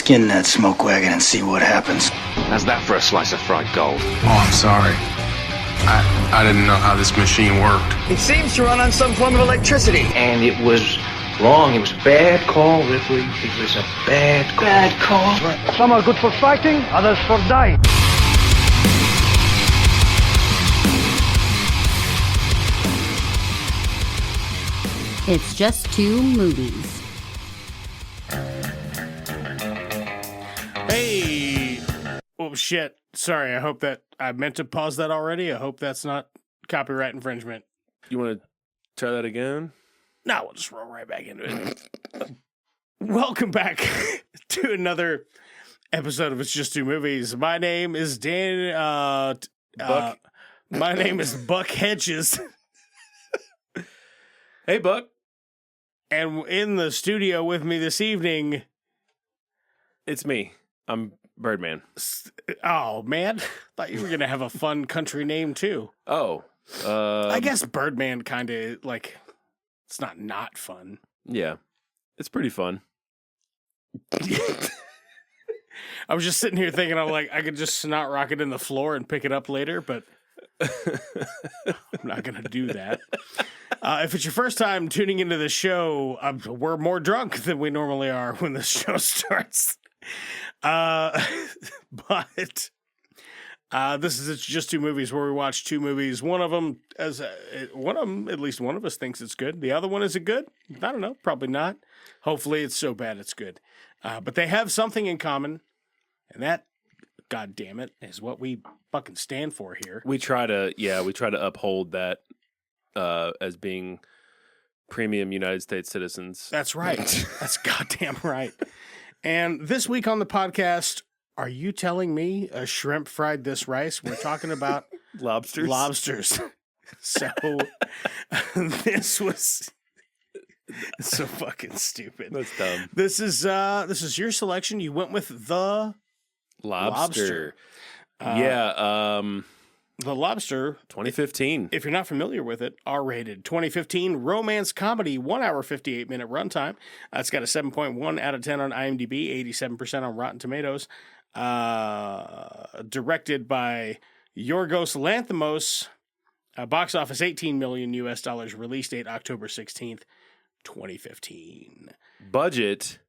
Skin that smoke wagon and see what happens. How's that for a slice of fried gold? Oh, I'm sorry. I didn't know how this machine worked. It seems to run on some form of electricity. And it was wrong. It was a bad call, Ripley. It was a bad call. Bad call. Some are good for fighting, others for dying. It's just two movies. Hey! Oh, shit. Sorry, I hope that... I meant to pause that already. I hope that's not copyright infringement. You want to try that again? No, we'll just roll right back into it. Welcome back to another episode of It's Just Two Movies. My name is Dan... Buck. My name is Buck Hedges. Hey, Buck. And in the studio with me this evening... It's me. I'm Birdman. Oh, man. Thought you were going to have a fun country name, too. Oh. I guess Birdman kind of, like, it's not fun. Yeah. It's pretty fun. I was just sitting here thinking, I'm like, I could just snot rocket in the floor and pick it up later, but I'm not going to do that. If it's your first time tuning into the show, we're more drunk than we normally are when the show starts. But this is It's Just Two Movies, where we watch two movies. One of them, at least one of us thinks it's good. The other one, is it good? I don't know. Probably not. Hopefully it's so bad it's good. But they have something in common, and that, God damn it, is what we fucking stand for here. We try to uphold that as being premium United States citizens. That's right. That's goddamn right. And this week on the podcast, are you telling me a shrimp fried this rice? We're talking about Lobsters. So this was so fucking stupid. That's dumb. This is your selection. You went with the Lobster. The Lobster, 2015. If you're not familiar with it, R-rated 2015 romance comedy, 1 hour, 58-minute runtime. It's got a 7.1 out of 10 on IMDb, 87% on Rotten Tomatoes. Directed by Yorgos Lanthimos. Box office $18 million US. Release date October 16th, 2015. Budget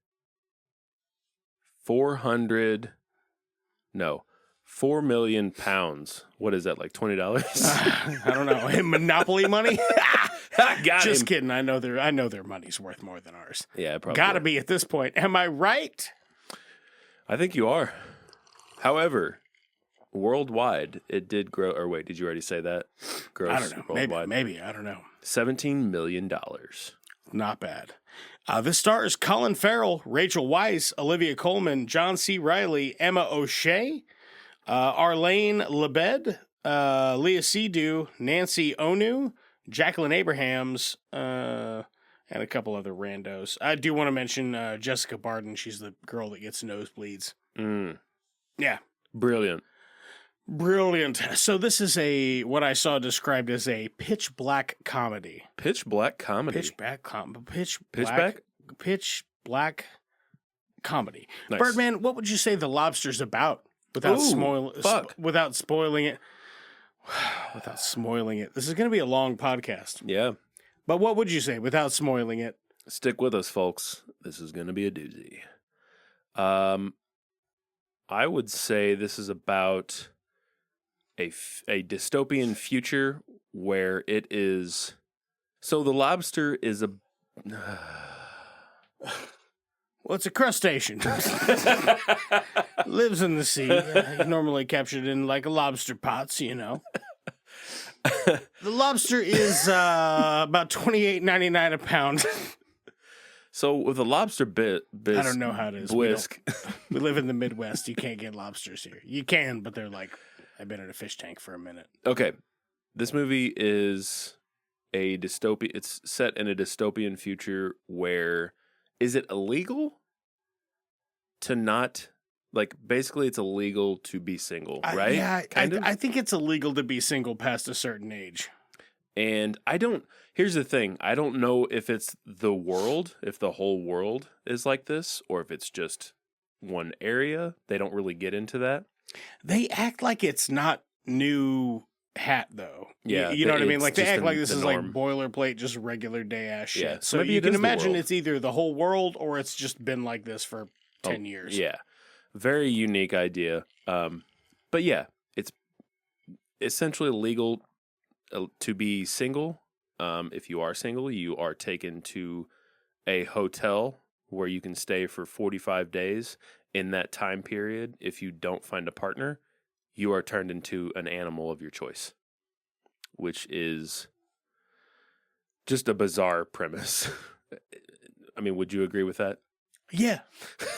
4 million pounds. What is that, like $20? I don't know. Monopoly money? Got Just him. kidding. I know their money's worth more than ours. Yeah, probably. Gotta be at this point. Am I right? I think you are. However, worldwide, it did grow. Or wait, did you already say that? Gross. I don't know. Worldwide. Maybe. I don't know. $17 million. Not bad. This stars Colin Farrell, Rachel Weisz, Olivia Colman, John C. Reilly, Emma O'Shea, Arlene Lebed, Leah Seydoux, Nancy Onu, Jacqueline Abrahams, and a couple other randos. I do want to mention Jessica Barden. She's the girl that gets nosebleeds. Yeah. Brilliant. So this is what I saw described as a pitch black comedy. Pitch black comedy. Pitch black comedy. Nice. Birdman, what would you say The Lobster's about without spoiling it? Without spoiling it. This is going to be a long podcast. Yeah. But what would you say without spoiling it? Stick with us, folks. This is going to be a doozy. I would say this is about a dystopian future where it is. So the lobster is a. Well, it's a crustacean. Lives in the sea. Normally captured in like lobster pots, you know. The lobster is about $28.99 a pound. So with a lobster I don't know how it is. Whisk. We live in the Midwest. You can't get lobsters here. You can, but they're like, I've been in a fish tank for a minute. Okay. This movie is a dystopia. It's set in a dystopian future where is it illegal to not, like, basically it's illegal to be single, right? Yeah, kind of? I think it's illegal to be single past a certain age. And here's the thing. I don't know if it's the world, if the whole world is like this, or if it's just, one area. They don't really get into that. They act like it's not new hat, though. Yeah, you know what I mean? it's Like, they just act like this the is norm. like boilerplate, just regular day ass shit. Yeah, So maybe you it can is the imagine world. it's either the whole world or it's just been like this for 10 years. Yeah. Very unique idea. But yeah, it's essentially legal to be single. If you are single, you are taken to a hotel where you can stay for 45 days. In that time period, if you don't find a partner, you are turned into an animal of your choice, which is just a bizarre premise. I mean, would you agree with that? Yeah.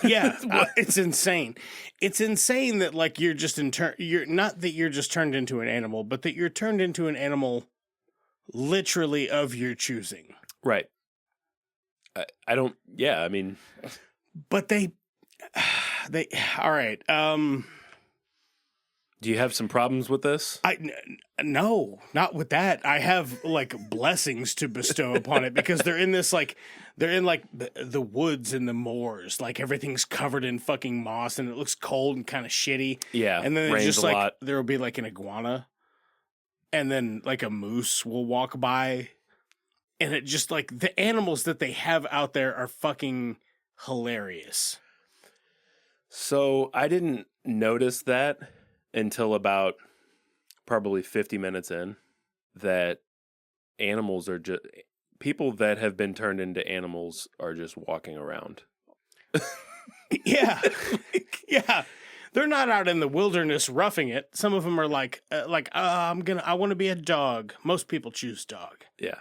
It's insane. It's insane that, like, you're just you're not that you're just turned into an animal, but that you're turned into an animal literally of your choosing. Right. I don't, yeah, I mean. But they, all right. Do you have some problems with this? No, not with that. I have, like, blessings to bestow upon it because they're in the woods and the moors. Like, everything's covered in fucking moss and it looks cold and kind of shitty. Yeah. And then it's rains just a like, lot. there'll be like an iguana and then like a moose will walk by. And it just, like, the animals that they have out there are fucking hilarious. So I didn't notice that until about probably 50 minutes in, that animals are just, people that have been turned into animals are just walking around. Yeah. Yeah. They're not out in the wilderness roughing it. Some of them are like, I want to be a dog. Most people choose dog. Yeah.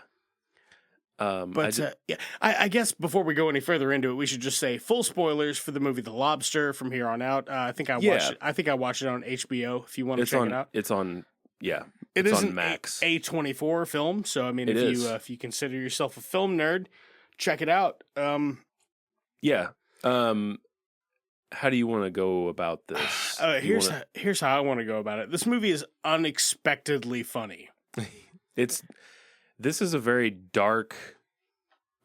I guess before we go any further into it, we should just say full spoilers for the movie The Lobster from here on out. I think I watched it on HBO. If you want to check it out, it's on. Yeah, it it's is on an Max. A24 film. So I mean, if you consider yourself a film nerd, check it out. Yeah. How do you want to go about this? Here's how I want to go about it. This movie is unexpectedly funny. This is a very dark,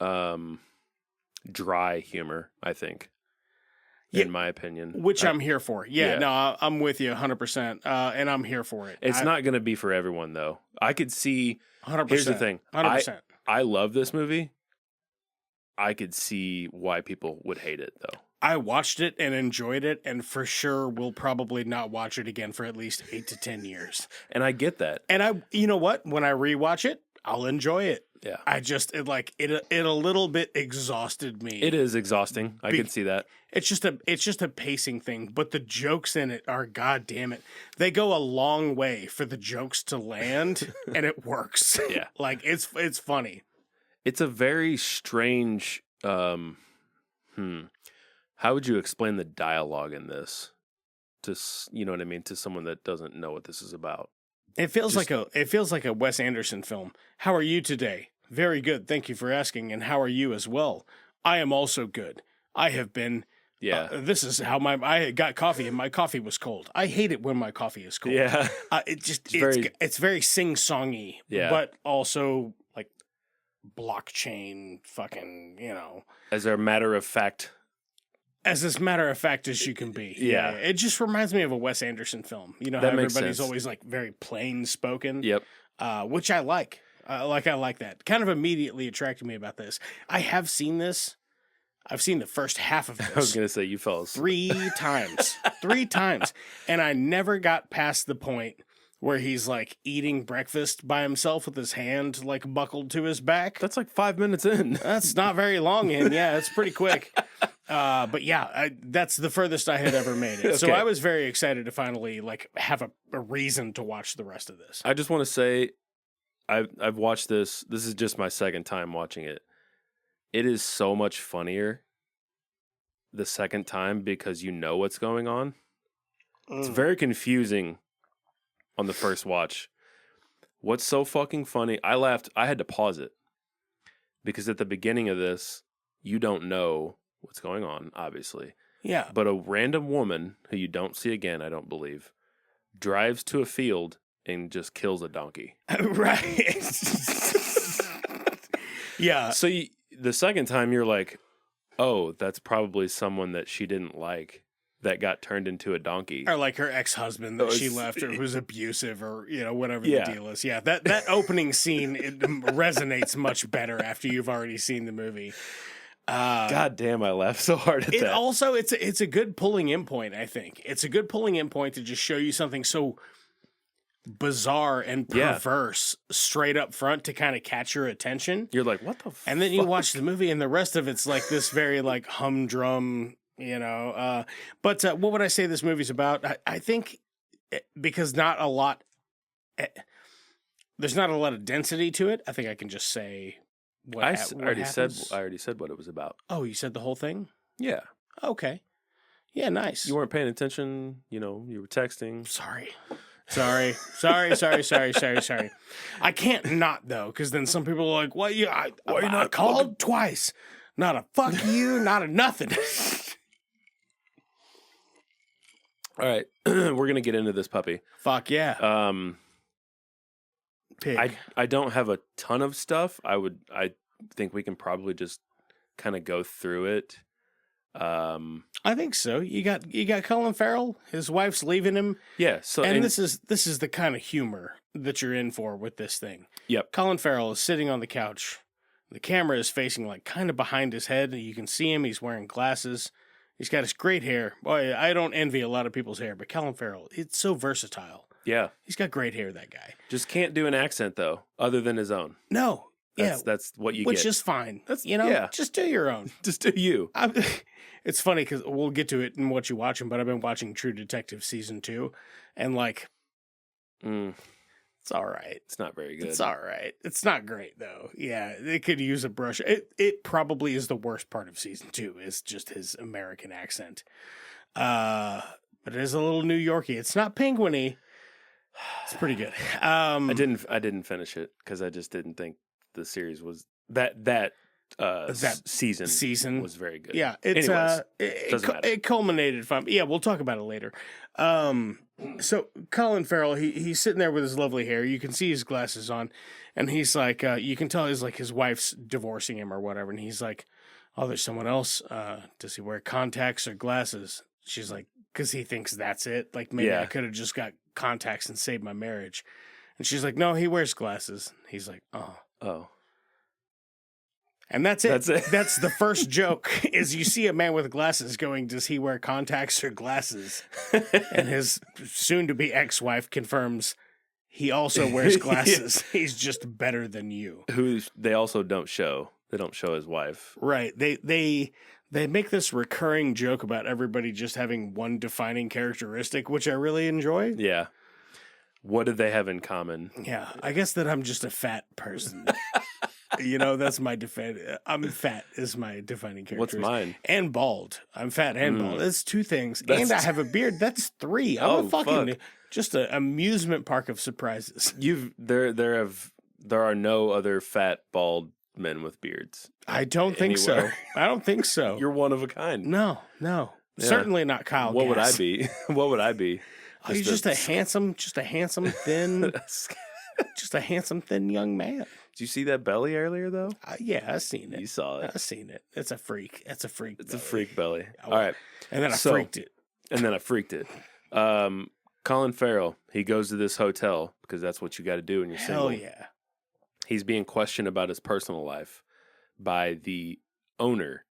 dry humor, I think, in my opinion. Which I'm here for. Yeah. No, I'm with you 100%, and I'm here for it. It's not going to be for everyone, though. I could see... 100%. Here's the thing. 100%. I love this movie. I could see why people would hate it, though. I watched it and enjoyed it, and for sure will probably not watch it again for at least 8 to 10 years. And I get that. And you know what? When I rewatch it, I'll enjoy it. Yeah. It a little bit exhausted me. It is exhausting. I can see that. It's just a pacing thing, but the jokes in it are, goddamn it, they go a long way for the jokes to land, and it works. Yeah. Like, it's funny. It's a very strange, how would you explain the dialogue in this to, you know what I mean, to someone that doesn't know what this is about? It feels like a Wes Anderson film. How are you today? Very good. Thank you for asking. And how are you as well? I am also good. I have been. Yeah. This is how I got coffee and my coffee was cold. I hate it when my coffee is cold. Yeah. It's very sing-songy. Yeah. But also like blockchain fucking, As a matter of fact. As matter of fact as you can be. Yeah. It just reminds me of a Wes Anderson film. You know how That makes everybody's sense. always like very plain spoken. Yep. Which I like. I like that. Kind of immediately attracted me about this. I have seen this. I've seen the first half of this. I was going to say you fell asleep. 3 times. 3 times. And I never got past the point where he's like eating breakfast by himself with his hand like buckled to his back. That's like 5 minutes in. That's not very long in. Yeah, it's pretty quick. But yeah, that's the furthest I had ever made it. So Okay. I was very excited to finally like have a reason to watch the rest of this. I just want to say I've watched this. This is just my second time watching it. It is so much funnier the second time because you know what's going on. It's very confusing on the first watch. What's so fucking funny? I laughed. I had to pause it because at the beginning of this, you don't know what's going on, obviously. Yeah. But a random woman who you don't see again, I don't believe, drives to a field and just kills a donkey. Right. Yeah. So the second time you're like, oh, that's probably someone that she didn't like. that got turned into a donkey. Or like her ex-husband that she left her who's abusive or, whatever the deal is. Yeah, that opening scene it resonates much better after you've already seen the movie. God damn, I laughed so hard at that. Also, it's a good pulling in point, I think. It's a good pulling in point to just show you something so bizarre and perverse straight up front to kind of catch your attention. You're like, what the fuck? And then you watch the movie and the rest of it's like this very like humdrum, but what would I say this movie's about? I think because there's not a lot of density to it. I think I can just say what I already said what it was about. Oh, you said the whole thing? Yeah. Okay. Yeah, nice. You weren't paying attention, you were texting. Sorry. I can't not though, because then some people are like, "Well, why you not called twice? Not a fuck you, not a nothing." All right, we're gonna get into this puppy. Fuck yeah. Pig. I don't have a ton of stuff. I think we can probably just kind of go through it. I think so. You got Colin Farrell. His wife's leaving him. Yeah. So and this is the kind of humor that you're in for with this thing. Yep. Colin Farrell is sitting on the couch. The camera is facing like kind of behind his head. You can see him. He's wearing glasses. He's got his great hair. Boy, I don't envy a lot of people's hair, but Colin Farrell, it's so versatile. Yeah. He's got great hair, that guy. Just can't do an accent though, other than his own. No. That's what you get. Which is fine. That's just do your own. Just do you. It's funny because we'll get to it in what you watching, but I've been watching True Detective season 2, and like, it's all right. It's not very good. It's all right. It's not great though. Yeah, they could use a brush. It probably is the worst part of season 2 is just his American accent. But it is a little New Yorkie. It's not penguiny. It's pretty good. I didn't finish it because I just didn't think the series was that season was very good. Yeah, it's it culminated fun. Yeah, we'll talk about it later. So Colin Farrell, he's sitting there with his lovely hair. You can see his glasses on, and he's like, you can tell he's like his wife's divorcing him or whatever, and he's like, oh, there's someone else. Does he wear contacts or glasses? She's like, because he thinks that's it. Like maybe I could have just got contacts and saved my marriage. And she's like, no, he wears glasses. He's like, oh. And that's it. That's the first joke is you see a man with glasses going, does he wear contacts or glasses? And his soon-to-be ex-wife confirms he also wears glasses. He's just better than you. They also don't show. They don't show his wife. Right. They make this recurring joke about everybody just having one defining characteristic, which I really enjoy. Yeah. What do they have in common? Yeah. I guess that I'm just a fat person. That's my I'm fat is my defining characteristic. What's mine? And bald. I'm fat and bald. That's 2 things. And I have a beard. That's 3. I'm a fucking just an amusement park of surprises. There are no other fat bald men with beards. I don't think so. I don't think so. You're one of a kind. No. Yeah. Certainly not Kyle. What Gass. would I be? What would I be? You're just a handsome thin, just a handsome, thin young man. Did you see that belly earlier, though? Yeah, I've seen it. You saw it. I've seen it. It's a freak. It's a freak. It's a freak belly. All right. And then I freaked it. Colin Farrell, he goes to this hotel because that's what you got to do when you're single. Hell yeah. He's being questioned about his personal life by the owner,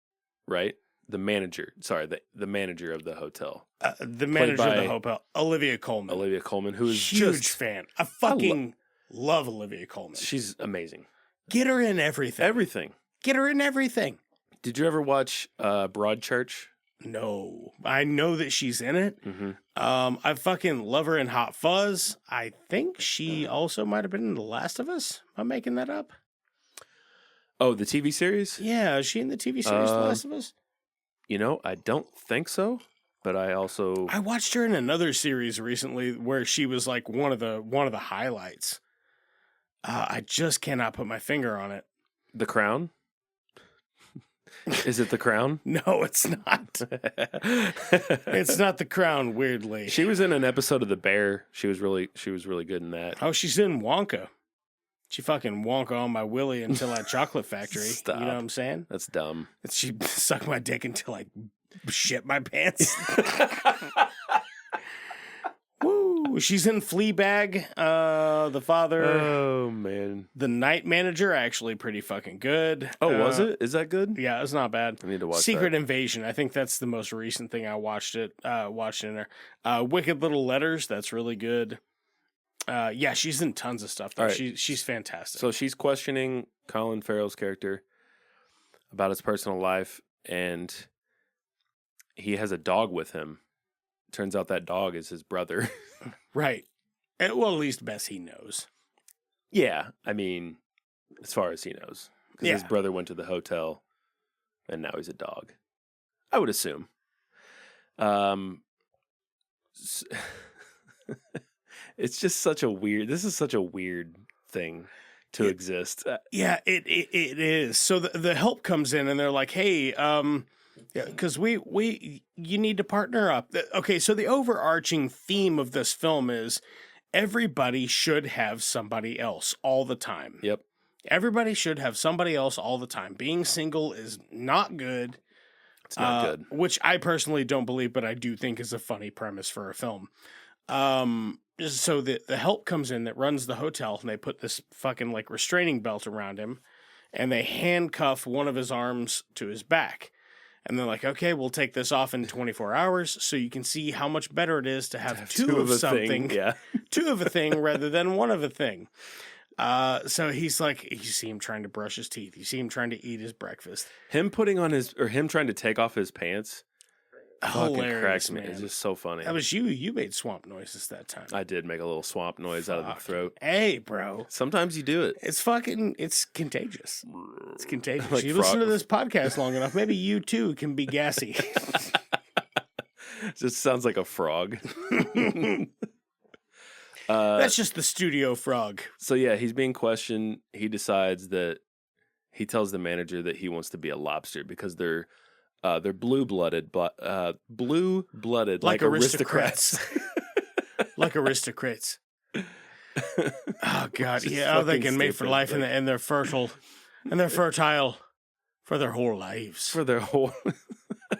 right? The manager. Sorry, the manager of the hotel. The manager of the hotel, Olivia Colman. Who is huge fan. I fucking love Olivia Colman. She's amazing. Get her in everything. Get her in everything. Did you ever watch Broadchurch? No. I know that she's in it. Mm-hmm. I fucking love her in Hot Fuzz. I think she also might have been in The Last of Us. Am I making that up? Oh, the TV series? Yeah, is she in the TV series The Last of Us? I don't think so. But I watched her in another series recently where she was like one of the highlights. I just cannot put my finger on it. The Crown? Is it The Crown? No, it's not. It's not The Crown, weirdly. She was in an episode of The Bear. She was really good in that. Oh, she's in Wonka. She fucking Wonka on my willy until that chocolate factory. Stop. You know what I'm saying? That's dumb. She sucked my dick until I shit my pants. Woo! She's in Fleabag. The father. Oh man, the night manager actually pretty fucking good. Oh, was it? Is that good? Yeah, it's not bad. I need to watch Secret that. Invasion. I think that's the most recent thing I watched in there. Wicked Little Letters. That's really good. Yeah, she's in tons of stuff. Though. All right. She's fantastic. So she's questioning Colin Farrell's character about his personal life, and he has a dog with him. Turns out that dog is his brother. Right. Well, at least best he knows. Yeah, I mean, as far as he knows. Because Yeah. his brother went to the hotel, and now he's a dog. I would assume. It's just such a weird... This is such a weird thing to exist. Yeah, it is. So the help comes in, and they're like, "Hey, because you need to partner up." Okay, so the overarching theme of this film is everybody should have somebody else all the time. Yep. Everybody should have somebody else all the time. Being single is not good. It's not good. Which I personally don't believe, but I do think is a funny premise for a film. So the help comes in that runs the hotel, and they put this fucking like restraining belt around him, and they handcuff one of his arms to his back. And they're like, "Okay, we'll take this off in 24 hours so you can see how much better it is to have two of a something, thing. Yeah. two of a thing rather than one of a thing." So he's like, you see him trying to brush his teeth. You see him trying to eat his breakfast. Him trying to take off his pants fucking Hilarious, cracks me. man. It's just so funny. That was you. You made swamp noises that time. I did make a little swamp noise out of the throat. Hey, bro. Sometimes you do it. It's contagious. It's contagious. Like You listen to frog- this podcast long enough, maybe you too can be gassy. Just sounds like a frog. That's just the studio frog. So yeah, he's being questioned. He decides that he tells the manager that he wants to be a lobster because they're blue-blooded, but blue-blooded like aristocrats. Like aristocrats. Oh God, Just yeah. Oh, they fucking can mate for stupid, life, like- and they're fertile, and they're fertile for their whole lives, for their whole.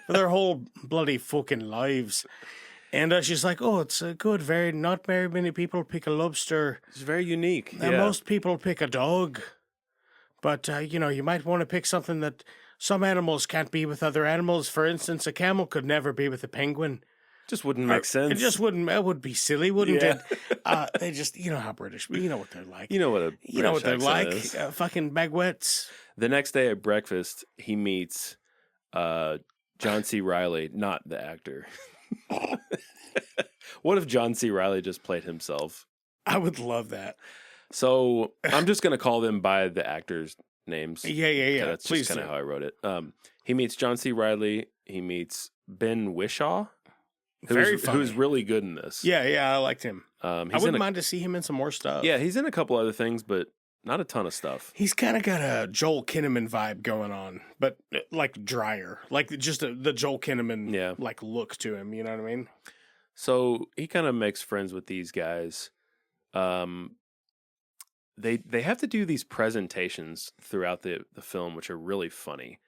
for their whole bloody fucking lives. And she's like, "Oh, it's good. Not very many people pick a lobster. It's very unique. And Yeah. most people pick a dog, but you might want to pick something that some animals can't be with other animals. For instance, a camel could never be with a penguin. Just wouldn't make sense. It just wouldn't. It would be silly, wouldn't Yeah. it? They just, how British. You know what they're like. You know what they're British like. accent is. Fucking baguettes. The next day at breakfast, he meets John C. Reilly, not the actor. What if John C. Reilly just played himself? I would love that. So I'm just going to call them by the actors' names. Yeah. That's Please just kind of do. how I wrote it. He meets John C. Reilly. He meets Ben Whishaw, Very funny. who's really good in this. Yeah. I liked him. I He's wouldn't in mind to see him in some more stuff. Yeah, he's in a couple other things, but not a ton of stuff. He's kind of got a Joel Kinnaman vibe going on, but like drier, like just the Joel Kinnaman like look to him. You know what I mean? So he kind of makes friends with these guys. They have to do these presentations throughout the film, which are really funny.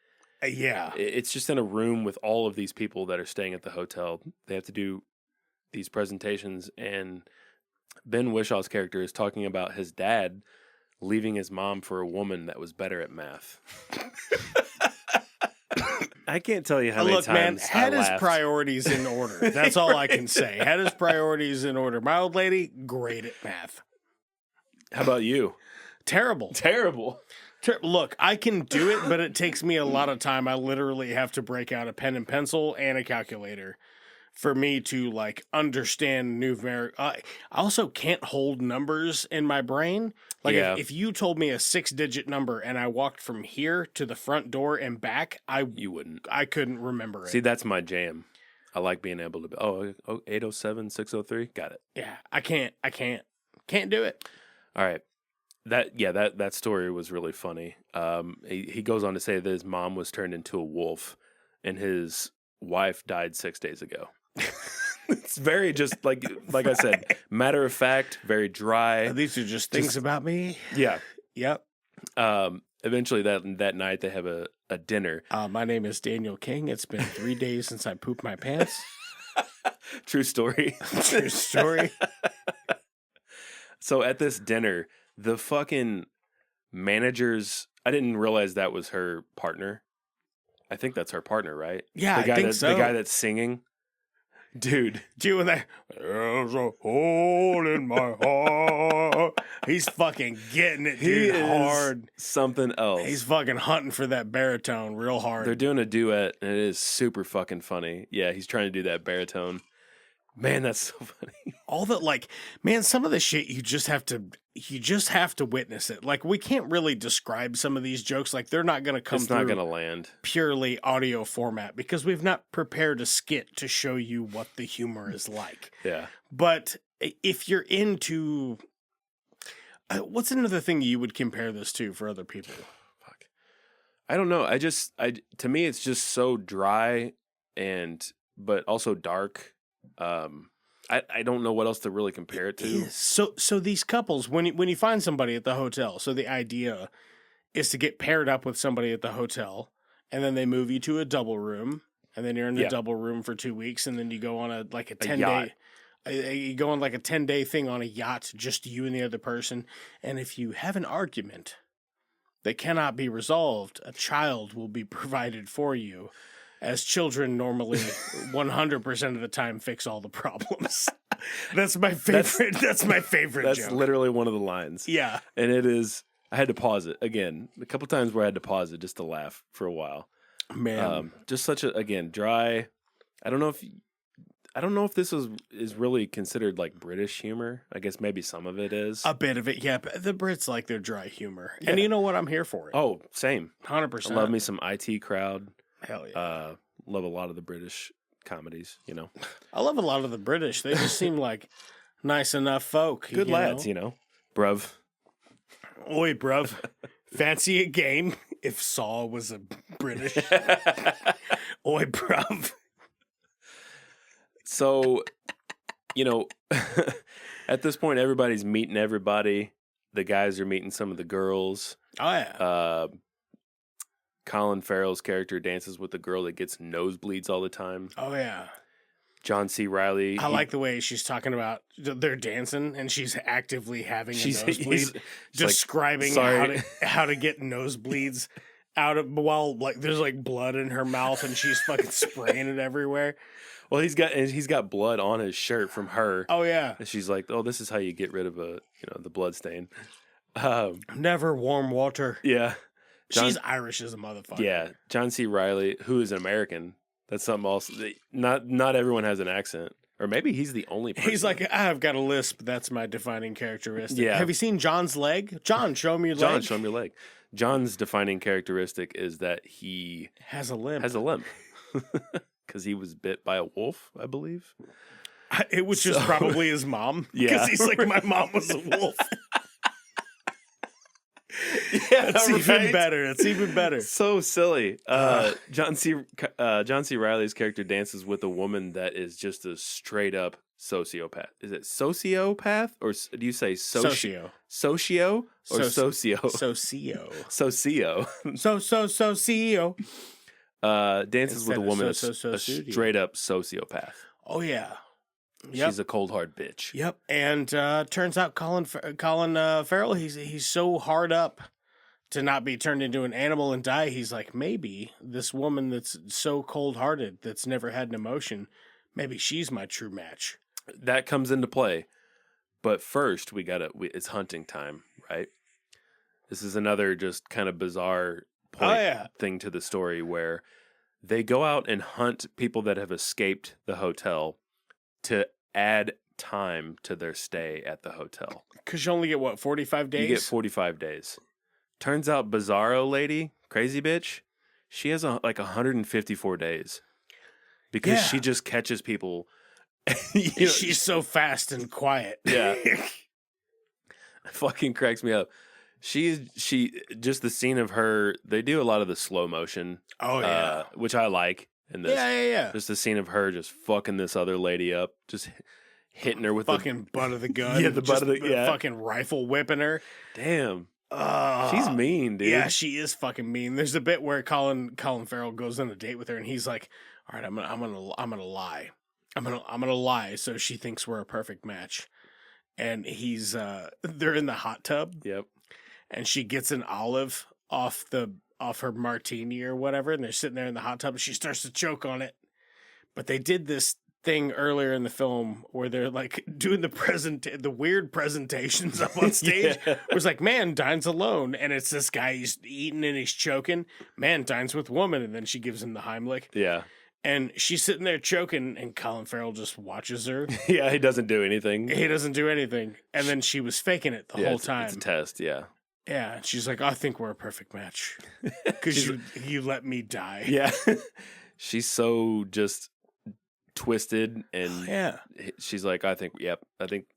Yeah. It's just in a room with all of these people that are staying at the hotel. They have to do these presentations, and Ben Wishaw's character is talking about his dad leaving his mom for a woman that was better at math. I can't tell you how many Look, man, times had I his laughed. priorities in order. That's all I can say. Had his priorities in order. My old lady, great at math. How about you? Terrible. Terrible. Look, I can do it, but it takes me a lot of time. I literally have to break out a pen and pencil and a calculator for me to like understand numeric. I also can't hold numbers in my brain. Like if you told me a 6-digit number and I walked from here to the front door and back, You wouldn't. I couldn't remember it. See, that's my jam. I like being able to. 807, 603. Got it. Yeah, I can't do it. All right. That story was really funny. He goes on to say that his mom was turned into a wolf and his wife died 6 days ago. It's very just like I said, matter of fact, very dry. These are just things about me. Yeah. Yep. Eventually that night they have a a dinner. My name is Daniel King. It's been 3 days since I pooped my pants. True story. True story. So at this dinner, the fucking managers, I didn't realize that was her partner. I think that's her partner, right? Yeah, the guy I think so. The guy that's singing. Dude. Doing that. There's a hole in my heart. He's fucking getting it, dude, hard. Something else. He's fucking hunting for that baritone real hard. They're doing a duet, and it is super fucking funny. Yeah, he's trying to do that baritone. Man, that's so funny. All that, like, man, some of the shit you just have to witness it. Like, we can't really describe some of these jokes. Like, they're not going to come It's through not going to land. Purely audio format because we've not prepared a skit to show you what the humor is like. Yeah. But if you're into, what's another thing you would compare this to for other people? Fuck. I don't know. To me, it's just so dry but also dark. I don't know what else to really compare it to. So these couples, when you find somebody at the hotel, so the idea is to get paired up with somebody at the hotel, and then they move you to a double room, and then you're in the double room for 2 weeks, and then you go on a 10-day. You go on like a 10-day thing on a yacht, just you and the other person, and if you have an argument that cannot be resolved, a child will be provided for you. As children normally 100% of the time fix all the problems. That's my favorite. That's my favorite joke. That's literally one of the lines. Yeah. And it is, I had to pause it again. A couple times where I had to pause it just to laugh for a while. Man. Just such a, again, dry. I don't know if this is really considered like British humor. I guess maybe some of it is. A bit of it, yeah. But the Brits like their dry humor. Yeah. And you know what? I'm here for it. Oh, same. 100%. I love me some IT Crowd. Hell yeah. Love a lot of the British comedies, you know. I love a lot of the British. They just seem like nice enough folk. Good lads, you know. Bruv. Oi, bruv. Fancy a game if Saw was a British. Oi, bruv. So, you know, at this point, everybody's meeting everybody. The guys are meeting some of the girls. Oh, yeah. Colin Farrell's character dances with the girl that gets nosebleeds all the time. Oh, yeah. John C. Reilly. I like the way she's talking about they're dancing and she's actively having a nosebleed, describing like, how to get nosebleeds out of while like there's like blood in her mouth and she's fucking spraying it everywhere. Well, he's got blood on his shirt from her. Oh yeah, and she's like, "Oh, this is how you get rid of the blood stain." Never warm water. Yeah. She's Irish as a motherfucker. Yeah, John C. Reilly, who is an American. That's something else. Not everyone has an accent. Or maybe he's the only person. He's like, I've got a lisp. That's my defining characteristic. Yeah. Have you seen John's leg? John, show me your leg. John, show me your leg. John's defining characteristic is that he has a limp. Because he was bit by a wolf, I believe. It was just probably his mom. Yeah. Because he's like, my mom was a wolf. Yeah, that's even better. It's even better. So silly. John C. Reilly's character dances with a woman that is just a straight up sociopath. Is it sociopath or do you say socio? Socio or socio? Socio. Socio. Socio. Dances with a woman that's a straight up sociopath. Oh yeah. Yep. She's a cold hard bitch. Yep. And turns out Colin Farrell, he's so hard up to not be turned into an animal and die. He's like, maybe this woman that's so cold hearted, that's never had an emotion, maybe she's my true match. That comes into play. But first, it's hunting time, right? This is another just kind of bizarre thing to the story where they go out and hunt people that have escaped the hotel to add time to their stay at the hotel. Because you only get, 45 days? You get 45 days. Turns out Bizarro lady, crazy bitch, she has like 154 days. Because she just catches people. She's so fast and quiet. Yeah. Fucking cracks me up. She just the scene of her, they do a lot of the slow motion. Oh, yeah. Which I like. In this. Yeah. Just the scene of her just fucking this other lady up, just hitting her with fucking butt of the gun. Yeah, the butt of the fucking rifle whipping her. Damn. She's mean, dude. Yeah, she is fucking mean. There's a bit where Colin Farrell goes on a date with her, and he's like, "All right, I'm gonna lie. I'm gonna lie, so she thinks we're a perfect match." And they're in the hot tub. Yep. And she gets an olive off her martini or whatever, and they're sitting there in the hot tub, and she starts to choke on it. But they did this thing earlier in the film where they're like doing the weird presentations up on stage. Yeah. It was like, man dines alone, and it's this guy, he's eating and he's choking. Man dines with woman, and then she gives him the Heimlich. Yeah. And she's sitting there choking, and Colin Farrell just watches her. Yeah, he doesn't do anything. He doesn't do anything. And then she was faking it the whole time. It's a test, yeah. Yeah, she's like, I think we're a perfect match because you let me die. Yeah. She's so just twisted, and she's like, I think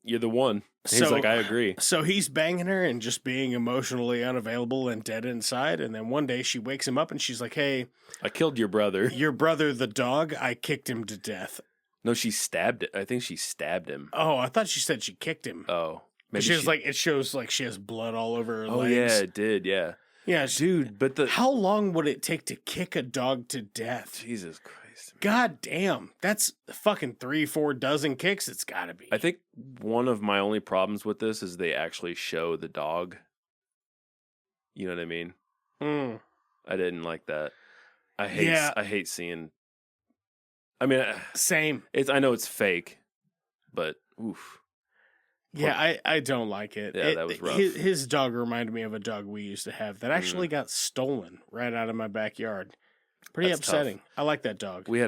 you're the one. He's like, I agree. So he's banging her and just being emotionally unavailable and dead inside. And then one day she wakes him up and she's like, hey, I killed your brother. Your brother, the dog, I kicked him to death. No, she stabbed it. I think she stabbed him. Oh, I thought she said she kicked him. Oh. Maybe it shows like she has blood all over her legs. Oh, yeah, it did, yeah. Yeah, dude, but how long would it take to kick a dog to death? Jesus Christ. God damn. That's fucking 3-4 dozen kicks. It's gotta be. I think one of my only problems with this is they actually show the dog. You know what I mean? I didn't like that. I hate seeing. I mean, same. I know it's fake, but oof. Yeah, I don't like it. Yeah, that was rough. His dog reminded me of a dog we used to have that actually got stolen right out of my backyard. Pretty That's upsetting. tough. I like that dog. We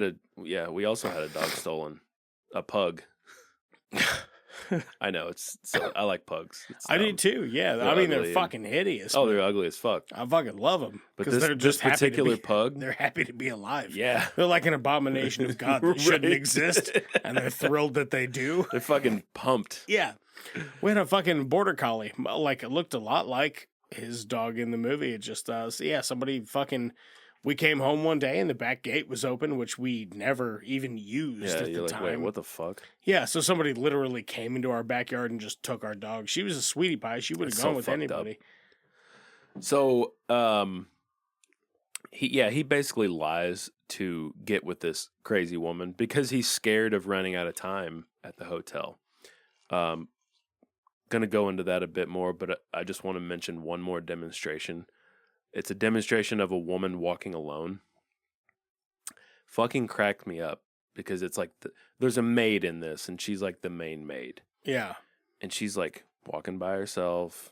also had a dog stolen. A pug. I know, I like pugs. I do too, yeah. They're ugly, they're fucking hideous. Oh, they're ugly as fuck. I fucking love them. But they're just this particular pug, they're happy to be alive. Yeah. They're like an abomination of God that shouldn't exist, and they're thrilled that they do. They're fucking pumped. Yeah. We had a fucking border collie. Like, it looked a lot like his dog in the movie. It just, somebody fucking... We came home one day and the back gate was open, which we never even used at the time. Wait, what the fuck? Yeah, so somebody literally came into our backyard and just took our dog. She was a sweetie pie. She would have gone with anybody. So, he basically lies to get with this crazy woman because he's scared of running out of time at the hotel. Going to go into that a bit more, but I just want to mention one more demonstration. It's a demonstration of a woman walking alone. Fucking cracked me up because it's like there's a maid in this, and she's like the main maid. Yeah. And she's like walking by herself,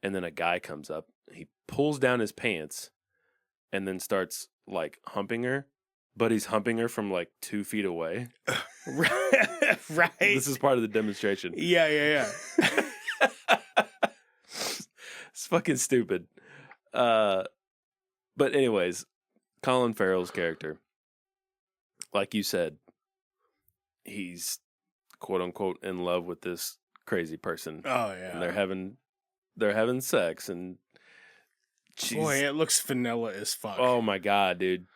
and then a guy comes up. He pulls down his pants and then starts like humping her, but he's humping her from like 2 feet away. Right. This is part of the demonstration. Yeah. It's fucking stupid. But anyways, Colin Farrell's character, like you said, he's quote unquote in love with this crazy person. Oh yeah. And they're having sex, and boy, it looks vanilla as fuck. Oh my God, dude.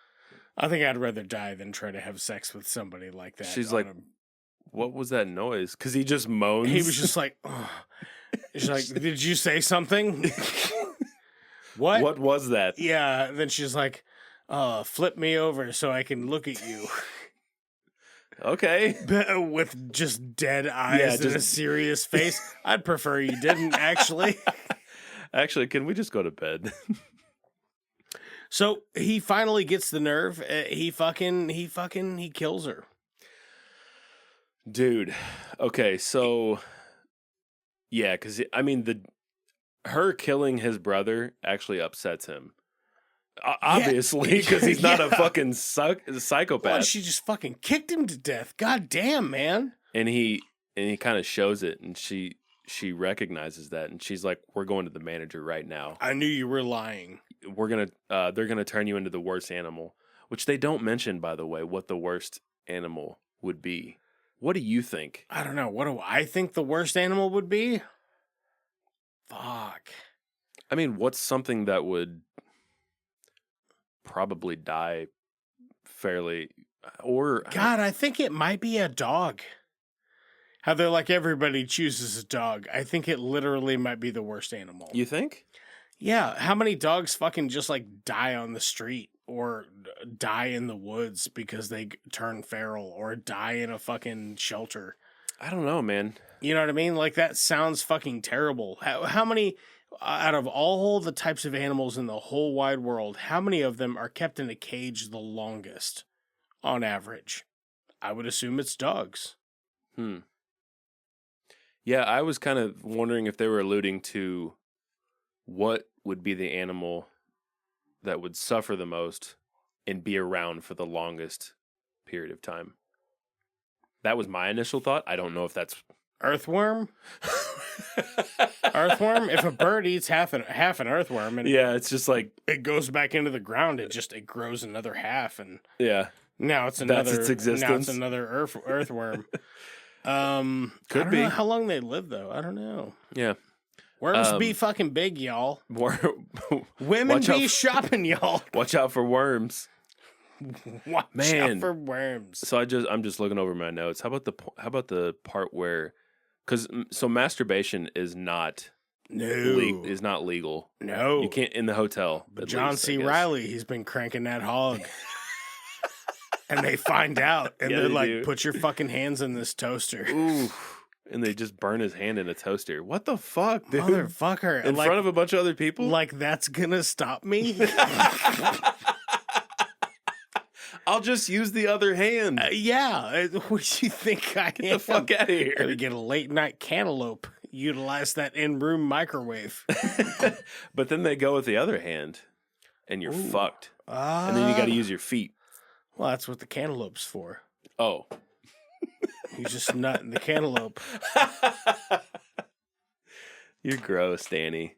I think I'd rather die than try to have sex with somebody like that. She's like, what was that noise? Because he just moans. He was just like, oh. She's like, did you say something? What? What was that? Yeah. And then she's like, flip me over so I can look at you. Okay. With just dead eyes and a serious face. I'd prefer you didn't, actually. Actually, can we just go to bed? So he finally gets the nerve. He kills her. Dude. Okay, so yeah, because I mean her killing his brother actually upsets him. Obviously, because he's not a fucking psychopath. Well, she just fucking kicked him to death. God damn, man. And he kind of shows it, and she recognizes that, and she's like, "We're going to the manager right now. I knew you were lying. They're gonna turn you into the worst animal," which they don't mention, by the way, what the worst animal would be. What do you think? I don't know. What do I think the worst animal would be? Fuck. I mean, what's something that would probably die fairly, or God, I think it might be a dog. How they're like everybody chooses a dog. I think it literally might be the worst animal. You think? Yeah. How many dogs fucking just like die on the street or die in the woods because they turn feral or die in a fucking shelter? I don't know, man. You know what I mean? Like that sounds fucking terrible. How many out of all the types of animals in the whole wide world, how many of them are kept in a cage the longest on average? I would assume it's dogs. Yeah, I was kind of wondering if they were alluding to what would be the animal that would suffer the most and be around for the longest period of time. That was my initial thought. I don't know if that's Earthworm? Earthworm? If a bird eats half an earthworm and yeah, it's just like it goes back into the ground, it grows another half and yeah. Now it's another That's its existence. Now it's another earthworm. Could be. Know how long they live though. I don't know. Yeah. Worms be fucking big, y'all. Women Watch be out shopping, y'all. Watch out for worms. Watch out for worms. So I'm just looking over my notes. How about the part where, so masturbation is not legal. No, you can't in the hotel. But John C. Reilly, he's been cranking that hog. And they find out, and Yeah, they're they like, do. "Put your fucking hands in this toaster." Ooh. And they just burn his hand in a toaster. What the fuck, dude? Motherfucker. In front of a bunch of other people? Like, that's gonna stop me? I'll just use the other hand. Yeah. What do you think I am? Get the fuck out of here. Gonna get a late night cantaloupe. Utilize that in-room microwave. But then they go with the other hand, and you're fucked. And then you got to use your feet. Well, that's what the cantaloupe's for. Oh. You just nut in the cantaloupe. You're gross, Danny.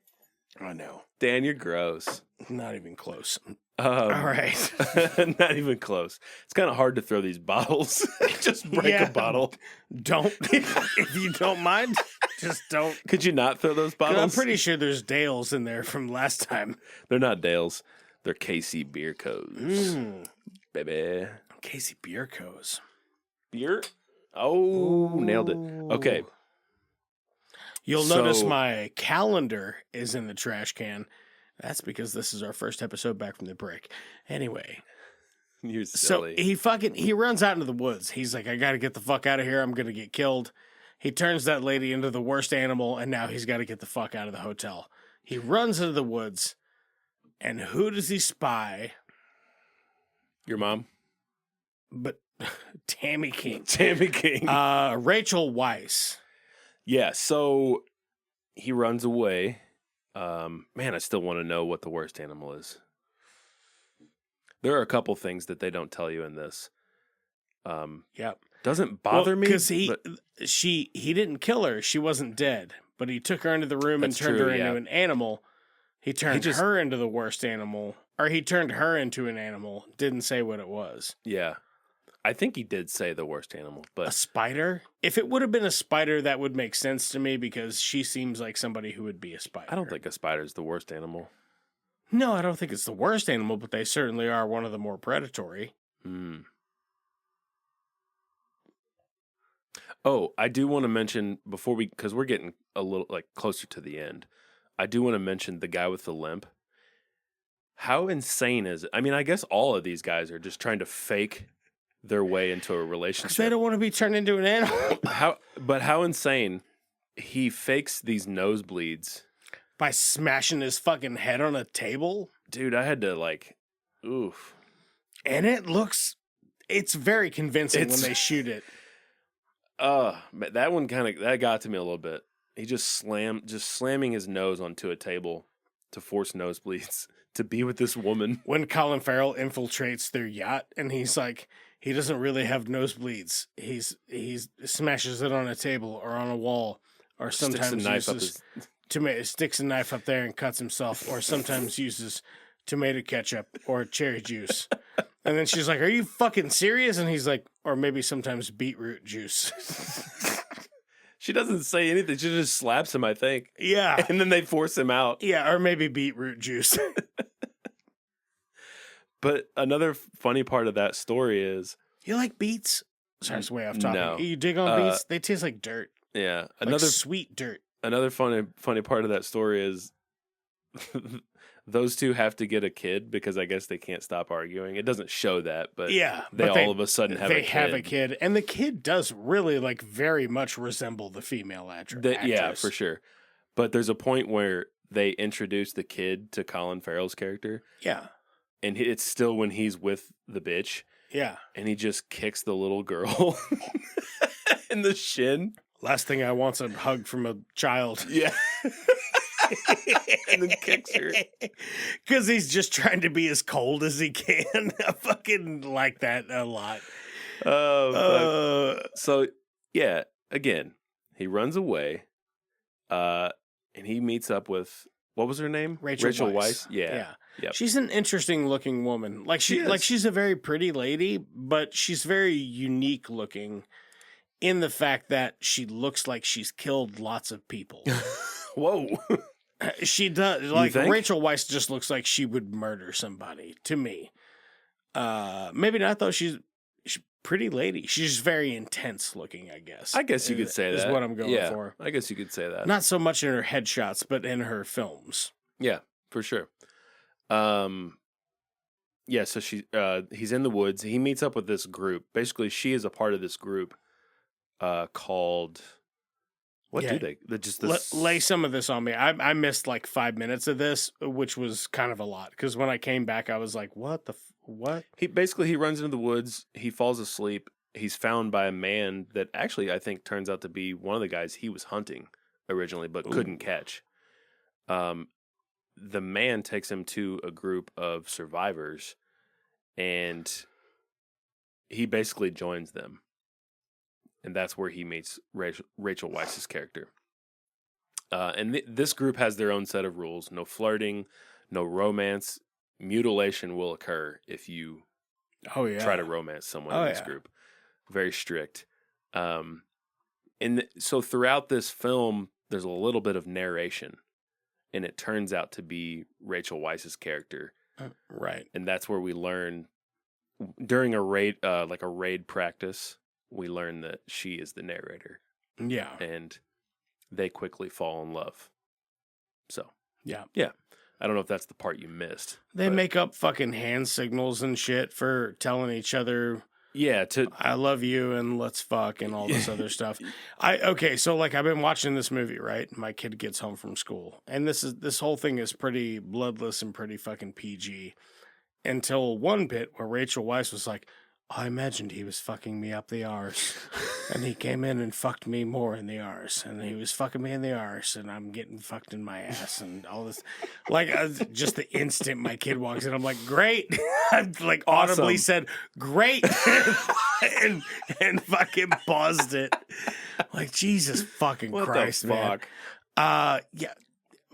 I know. Dan, you're gross. Not even close. All right. Not even close. It's kind of hard to throw these bottles. Just break a bottle. Don't. If you don't mind, just don't. Could you not throw those bottles? I'm pretty sure there's Dales in there from last time. They're not Dales. They're KC Beer Co's. Baby. Casey Beer Co's. Beer? Oh, nailed it. Okay. You'll notice my calendar is in the trash can. That's because this is our first episode back from the break. Anyway. You're silly. So he runs out into the woods. He's like, I got to get the fuck out of here. I'm going to get killed. He turns that lady into the worst animal, and now he's got to get the fuck out of the hotel. He runs into the woods, and who does he spy? Your mom? But Tammy King. Tammy King. Rachel Weisz. Yeah, so he runs away. Man, I still want to know what the worst animal is. There are a couple things that they don't tell you in this. Yep. Doesn't bother me because he didn't kill her. She wasn't dead, but he took her into the room and turned her into an animal. He turned her into the worst animal, or he turned her into an animal. Didn't say what it was. Yeah. I think he did say the worst animal, but a spider? If it would have been a spider, that would make sense to me because she seems like somebody who would be a spider. I don't think a spider is the worst animal. No, I don't think it's the worst animal, but they certainly are one of the more predatory. Oh, I do want to mention because we're getting a little like closer to the end. I do want to mention the guy with the limp. How insane is it? I mean, I guess all of these guys are just trying to fake their way into a relationship. Because they don't want to be turned into an animal. How insane. He fakes these nosebleeds. By smashing his fucking head on a table? Dude, I had to oof. And it's very convincing when they shoot it. That one that got to me a little bit. He just slamming his nose onto a table to force nosebleeds to be with this woman. When Colin Farrell infiltrates their yacht and he's like, he doesn't really have nosebleeds. He smashes it on a table or on a wall, or sometimes sticks a knife up there and cuts himself, or sometimes uses tomato ketchup or cherry juice. And then she's like, "Are you fucking serious?" And he's like, "Or maybe sometimes beetroot juice." She doesn't say anything. She just slaps him, I think. Yeah. And then they force him out. Yeah, or maybe beetroot juice. But another funny part of that story is... You like beets? Sorry, it's way off topic. No. You dig on beets? They taste like dirt. Yeah. Like sweet dirt. Another funny part of that story is those two have to get a kid because I guess they can't stop arguing. It doesn't show that, but they all of a sudden have a kid. They have a kid, and the kid does really like very much resemble the female actress. Yeah, for sure. But there's a point where they introduce the kid to Colin Farrell's character. Yeah. And it's still when he's with the bitch. Yeah. And he just kicks the little girl in the shin. Last thing I want's a hug from a child. Yeah. And then kicks her. Because he's just trying to be as cold as he can. I fucking like that a lot. So, yeah, again, he runs away. And he meets up with, what was her name? Rachel Weisz. Yeah. Yep. She's an interesting looking woman. She's a very pretty lady, but she's very unique looking in the fact that she looks like she's killed lots of people. Whoa. She does. Like Rachel Weisz just looks like she would murder somebody to me. Maybe not though. She's a pretty lady. She's very intense looking, I guess. I guess you could say that. Is what I'm going for. I guess you could say that. Not so much in her headshots, but in her films. Yeah, for sure. Yeah, so he's in the woods. He meets up with this group. Basically, she is a part of this group called do they just lay some of this on me. I missed like 5 minutes of this, which was kind of a lot because when I came back I was like, what? He runs into the woods, he falls asleep. He's found by a man that actually I think turns out to be one of the guys he was hunting originally but couldn't catch. The man takes him to a group of survivors, and he basically joins them. And that's where he meets Rachel Weisz's character. And this group has their own set of rules. No flirting, no romance. Mutilation will occur if you try to romance someone in this group. Very strict. So throughout this film, there's a little bit of narration. And it turns out to be Rachel Weisz's character, right? And that's where we learn during a raid practice. We learn that she is the narrator. Yeah, and they quickly fall in love. So yeah. I don't know if that's the part you missed. They make up fucking hand signals and shit for telling each other. Yeah, I love you and let's fuck and all this other stuff. So like I've been watching this movie, right? My kid gets home from school, and this whole thing is pretty bloodless and pretty fucking PG. Until one bit where Rachel Weisz was like, I imagined he was fucking me up the arse, and he came in and fucked me more in the arse, and he was fucking me in the arse, and I'm getting fucked in my ass, and all this. Like, just the instant my kid walks in, I'm like, great. I like audibly said, great, and fucking paused it. Like, Jesus fucking Christ, man. Yeah.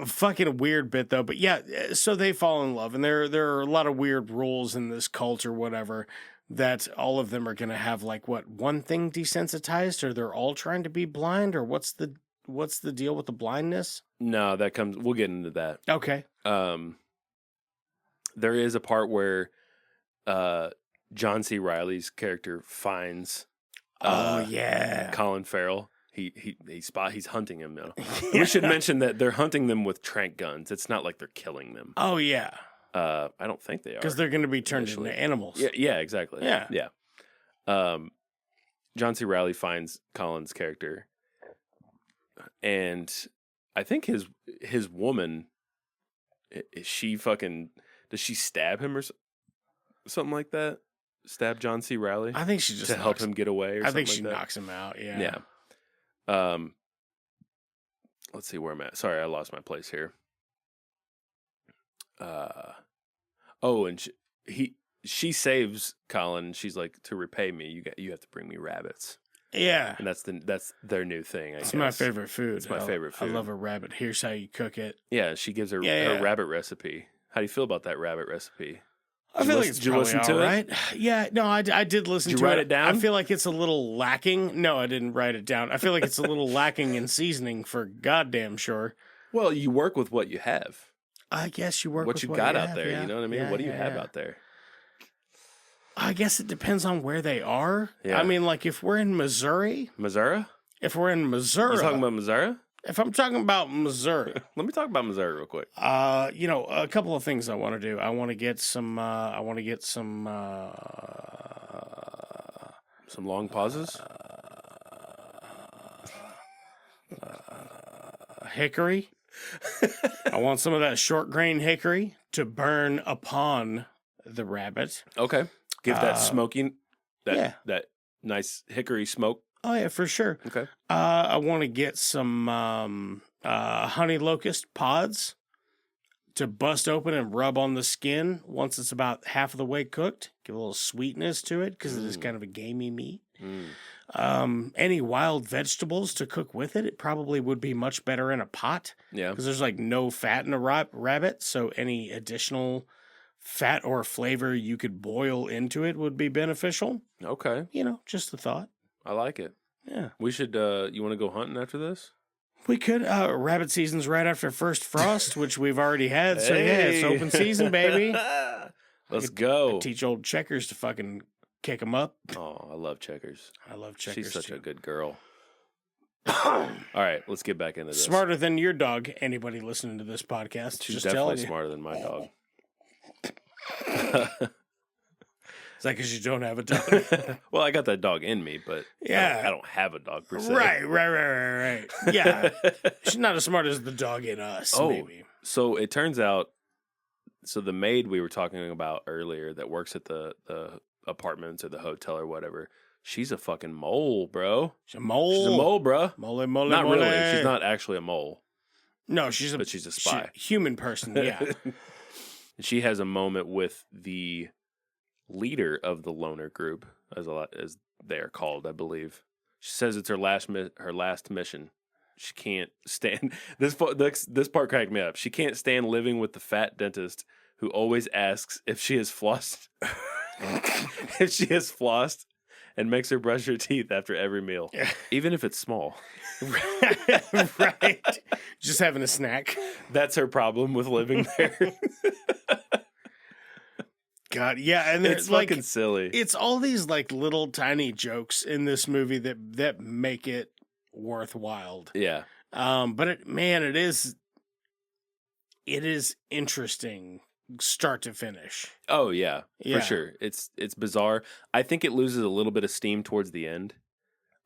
Fucking weird bit though, but yeah, so they fall in love, and there are a lot of weird rules in this cult or whatever. That all of them are going to have like one thing desensitized, or they're all trying to be blind, or what's the deal with the blindness? No, we'll get into that. Okay. There is a part where John C. Reilly's character finds Colin Farrell. He's hunting him now. We should mention that they're hunting them with tranq guns. It's not like they're killing them. Oh yeah. I don't think they are. Because they're going to be turned into animals. Yeah, exactly. Yeah. John C. Reilly finds Colin's character, and I think his woman, does she stab him or something like that? Stab John C. Reilly? I think she just to help him get away. Or I think she knocks him out. Yeah. Yeah. Let's see where I'm at. Sorry, I lost my place here. And she saves Colin. She's like, to repay me, you have to bring me rabbits. Yeah, and that's their new thing. It's my favorite food. It's my favorite food. I love a rabbit. Here's how you cook it. Yeah, she gives her rabbit recipe. How do you feel about that rabbit recipe? I feel like it's probably all right. Yeah, no, I did listen to it. Did you write it down? I feel like it's a little lacking. No, I didn't write it down. I feel like it's a little lacking in seasoning for goddamn sure. Well, you work with what you have. I guess you work with what you got out have, there. Yeah. You know what I mean? Yeah, what do you have out there? I guess it depends on where they are. Yeah. I mean, like if we're in Missouri. Missouri? If we're in Missouri. You talking about Missouri? If I'm talking about Missouri. Let me talk about Missouri real quick. A couple of things I want to do. I want to get some Some long pauses? Hickory. I want some of that short grain hickory to burn upon the rabbit. Okay. Give that smoking, yeah. that nice hickory smoke. Oh yeah, for sure. Okay. I want to get some honey locust pods to bust open and rub on the skin once it's about half of the way cooked. Give a little sweetness to it because it is kind of a gamey meat. Any wild vegetables to cook with it, it probably would be much better in a pot. Yeah. Because there's like no fat in a rabbit, so any additional fat or flavor you could boil into it would be beneficial. Okay. Just a thought. I like it. Yeah. We should, you want to go hunting after this? We could. Rabbit season's right after first frost, which we've already had. So, yeah, it's open season, baby. Let's go. Teach old Checkers to fucking kick them up. Oh, I love Checkers. I love Checkers. She's such too. a good girl. All right, let's get back into this. Smarter than your dog, anybody listening to this podcast. She's just definitely telling you. smarter than my dog. Is that because you don't have a dog? Well, I got that dog in me, but Yeah. I don't have a dog per se. Right. Yeah. She's not as smart as the dog in us, maybe. So it turns out, the maid we were talking about earlier that works at the apartments or the hotel or whatever, she's a fucking mole, bro. She's a mole. She's a mole, bro. Mole. Not really. She's not actually a mole. No, she's a spy. Human person, yeah. She has a moment with the leader of the loner group, as they are called, I believe. She says it's her last mission. She can't stand this part cracked me up. She can't stand living with the fat dentist who always asks if she has flossed and makes her brush her teeth after every meal, even if it's small. Right. Just having a snack. That's her problem with living there. God, yeah, and it's like, fucking silly. It's all these like little tiny jokes in this movie that make it worthwhile. Yeah. But it is interesting start to finish. Oh yeah, Yeah. for sure. It's bizarre. I think it loses a little bit of steam towards the end.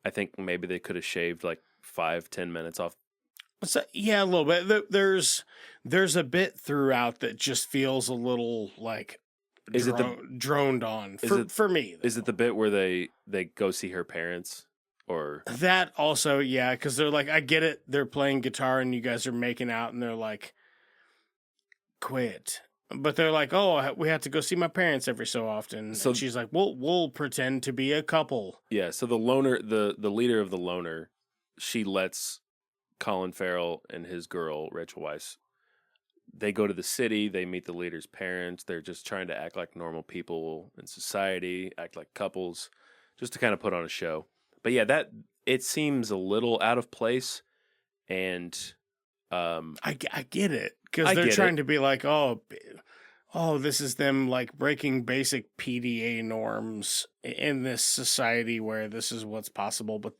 I think maybe they could have shaved like 5-10 minutes off. So, yeah, a little bit. There's a bit throughout that just feels a little like droned on for me. Is it the bit where they go see her parents? Or that also, yeah, because they're like, I get it. They're playing guitar and you guys are making out, and they're like, quit. But they're like, oh, we have to go see my parents every so often. So and she's like, we'll pretend to be a couple. Yeah. So the loner, the leader of the loner, she lets Colin Farrell and his girl Rachel Weisz. They go to the city. They meet the leader's parents. They're just trying to act like normal people in society, act like couples, just to kind of put on a show. But yeah, that it seems a little out of place, and I get it because they're trying to be like, oh, this is them like breaking basic PDA norms in this society where this is what's possible, but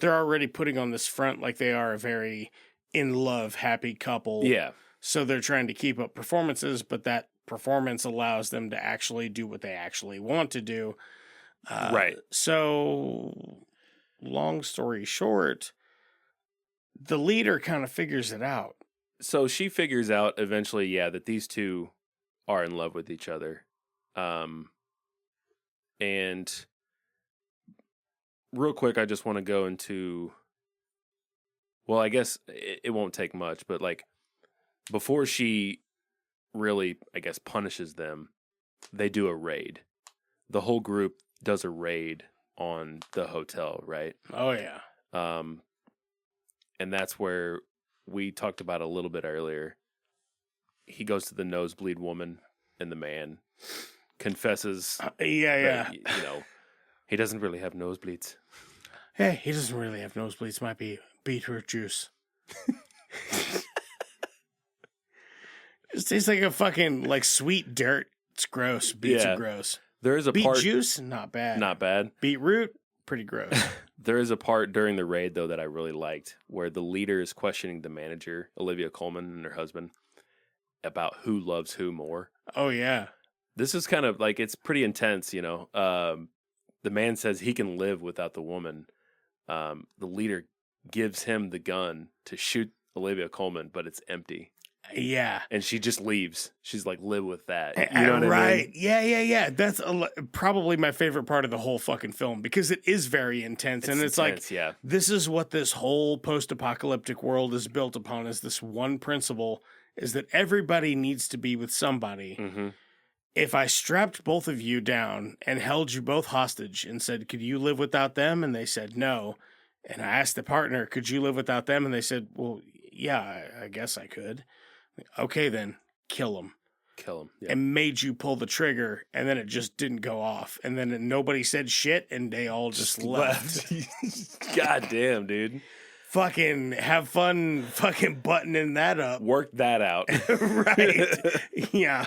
they're already putting on this front like they are a very in love, happy couple. Yeah, so they're trying to keep up performances, but that performance allows them to actually do what they actually want to do. Right. So, long story short, the leader kind of figures it out. So she figures out eventually, yeah, that these two are in love with each other. And real quick, I just want to go into, well, I guess it won't take much, but like before she really, I guess, punishes them, they do a raid. The whole group does a raid on the hotel, right? Oh, yeah. And that's where we talked about a little bit earlier. He goes to the nosebleed woman, and the man confesses. Yeah. He doesn't really have nosebleeds. Hey, he doesn't really have nosebleeds. Might be beetroot juice. It tastes like a fucking like sweet dirt. It's gross. Beets are gross. There is a Beet part. juice, not bad. Not bad. Beetroot, pretty gross. There is a part during the raid, though, that I really liked where the leader is questioning the manager, Olivia Colman, and her husband about who loves who more. Oh, yeah. This is kind of like, it's pretty intense, you know. The man says he can live without the woman. The leader gives him the gun to shoot Olivia Colman, but it's empty. Yeah. And she just leaves. She's like, live with that. You know what right. I mean? Yeah. That's probably my favorite part of the whole fucking film because it is very intense. And it's intense, like, yeah. This is what this whole post-apocalyptic world is built upon, is this one principle, is that everybody needs to be with somebody. Mm-hmm. If I strapped both of you down and held you both hostage and said, could you live without them? And they said, no. And I asked the partner, could you live without them? And they said, well, yeah, I guess I could. Okay, then kill them. Kill him. Yeah. And made you pull the trigger, and then it just didn't go off. And then nobody said shit, and they all just left. God damn, dude. Fucking have fun fucking buttoning that up. Work that out. Right. Yeah.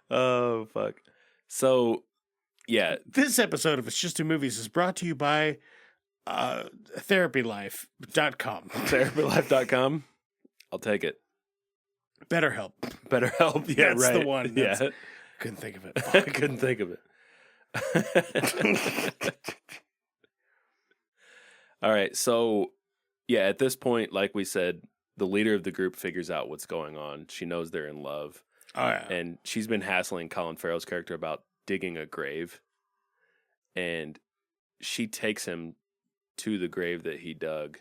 Oh, fuck. So, yeah. This episode of It's Just Two Movies is brought to you by therapylife.com. Therapylife.com. I'll take it. BetterHelp. BetterHelp. Yeah, That's right. the one. Yeah. Couldn't think of it. I couldn't think of it. All right. So, yeah, at this point, like we said, the leader of the group figures out what's going on. She knows they're in love. Oh, yeah. And she's been hassling Colin Farrell's character about digging a grave. And she takes him to the grave that he dug.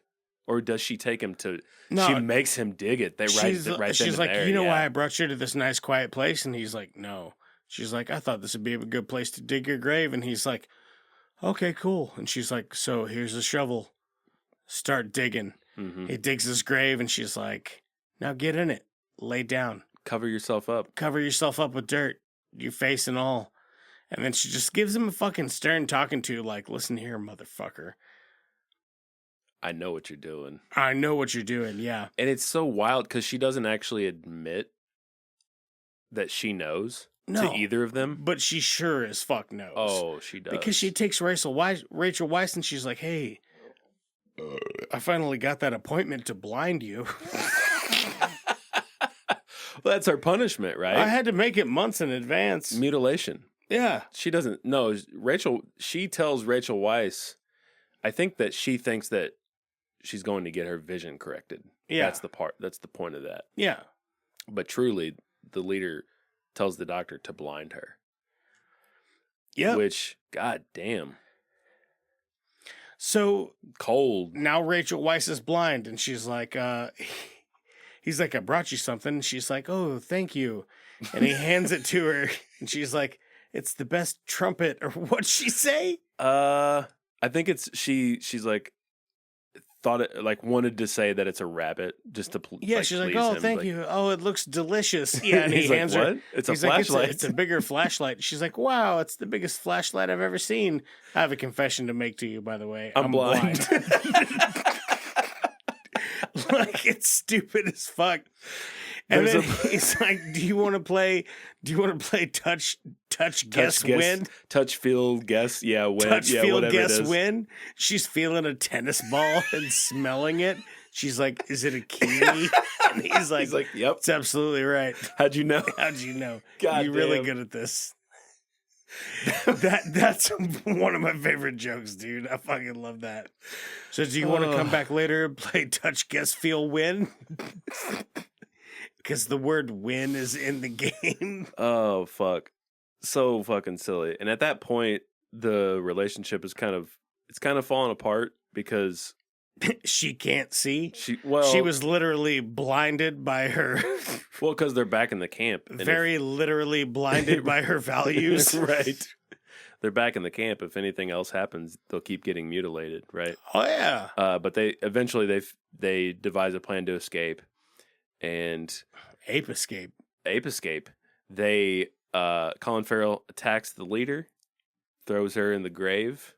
Or does she take him to... No, she makes him dig it. They she's like, there, you know yeah. why I brought you to this nice quiet place? And he's like, no. She's like, I thought this would be a good place to dig your grave. And he's like, okay, cool. And she's like, so here's a shovel. Start digging. Mm-hmm. He digs his grave and she's like, now get in it. Lay down. Cover yourself up. Cover yourself up with dirt. Your face and all. And then she just gives him a fucking stern talking to, like, listen here, motherfucker. I know what you're doing. I know what you're doing, yeah. And it's so wild because she doesn't actually admit that she knows to either of them. But she sure as fuck knows. Oh, she does. Because she takes Rachel Weisz and she's like, hey, I finally got that appointment to blind you. Well, that's her punishment, right? I had to make it months in advance. Mutilation. Yeah. She doesn't. No, she tells Rachel Weisz, I think that she thinks that she's going to get her vision corrected. Yeah. That's the point of that. Yeah. But truly, the leader tells the doctor to blind her. Yeah. Which, god damn. So cold. Now Rachel Weisz is blind and she's like, he's like, I brought you something. And she's like, oh, thank you. And he hands it to her and she's like, it's the best trumpet, or what'd she say? I think it's she's like thought it like wanted to say that it's a rabbit just to yeah, she's like, oh, thank you. Oh, it looks delicious. Yeah, and he hands like, her. What? It's a he's flashlight. Like, it's a bigger flashlight. She's like, wow, it's the biggest flashlight I've ever seen. I have a confession to make to you, by the way. I'm blind. Like, it's stupid as fuck. And then he's like, do you want to play touch guess win? Touch feel guess, yeah, win. Touch yeah, feel whatever guess it is. win. She's feeling a tennis ball and smelling it. She's like, is it a kiwi? And he's like, yep. It's absolutely right. How'd you know? How'd you know? God You're really damn. good at this. That's one of my favorite jokes, dude. I fucking love that. So do you want to come back later and play touch guess feel win? Because the word win is in the game. Oh, fuck. So fucking silly. And at that point, the relationship is kind of falling apart because she can't see. She She was literally blinded by her. Well, because they're back in the camp. Very literally blinded by her values. Right. They're back in the camp. If anything else happens, they'll keep getting mutilated, right? Oh, yeah. But they eventually they devise a plan to escape. And Ape escape. They Colin Farrell attacks the leader, throws her in the grave,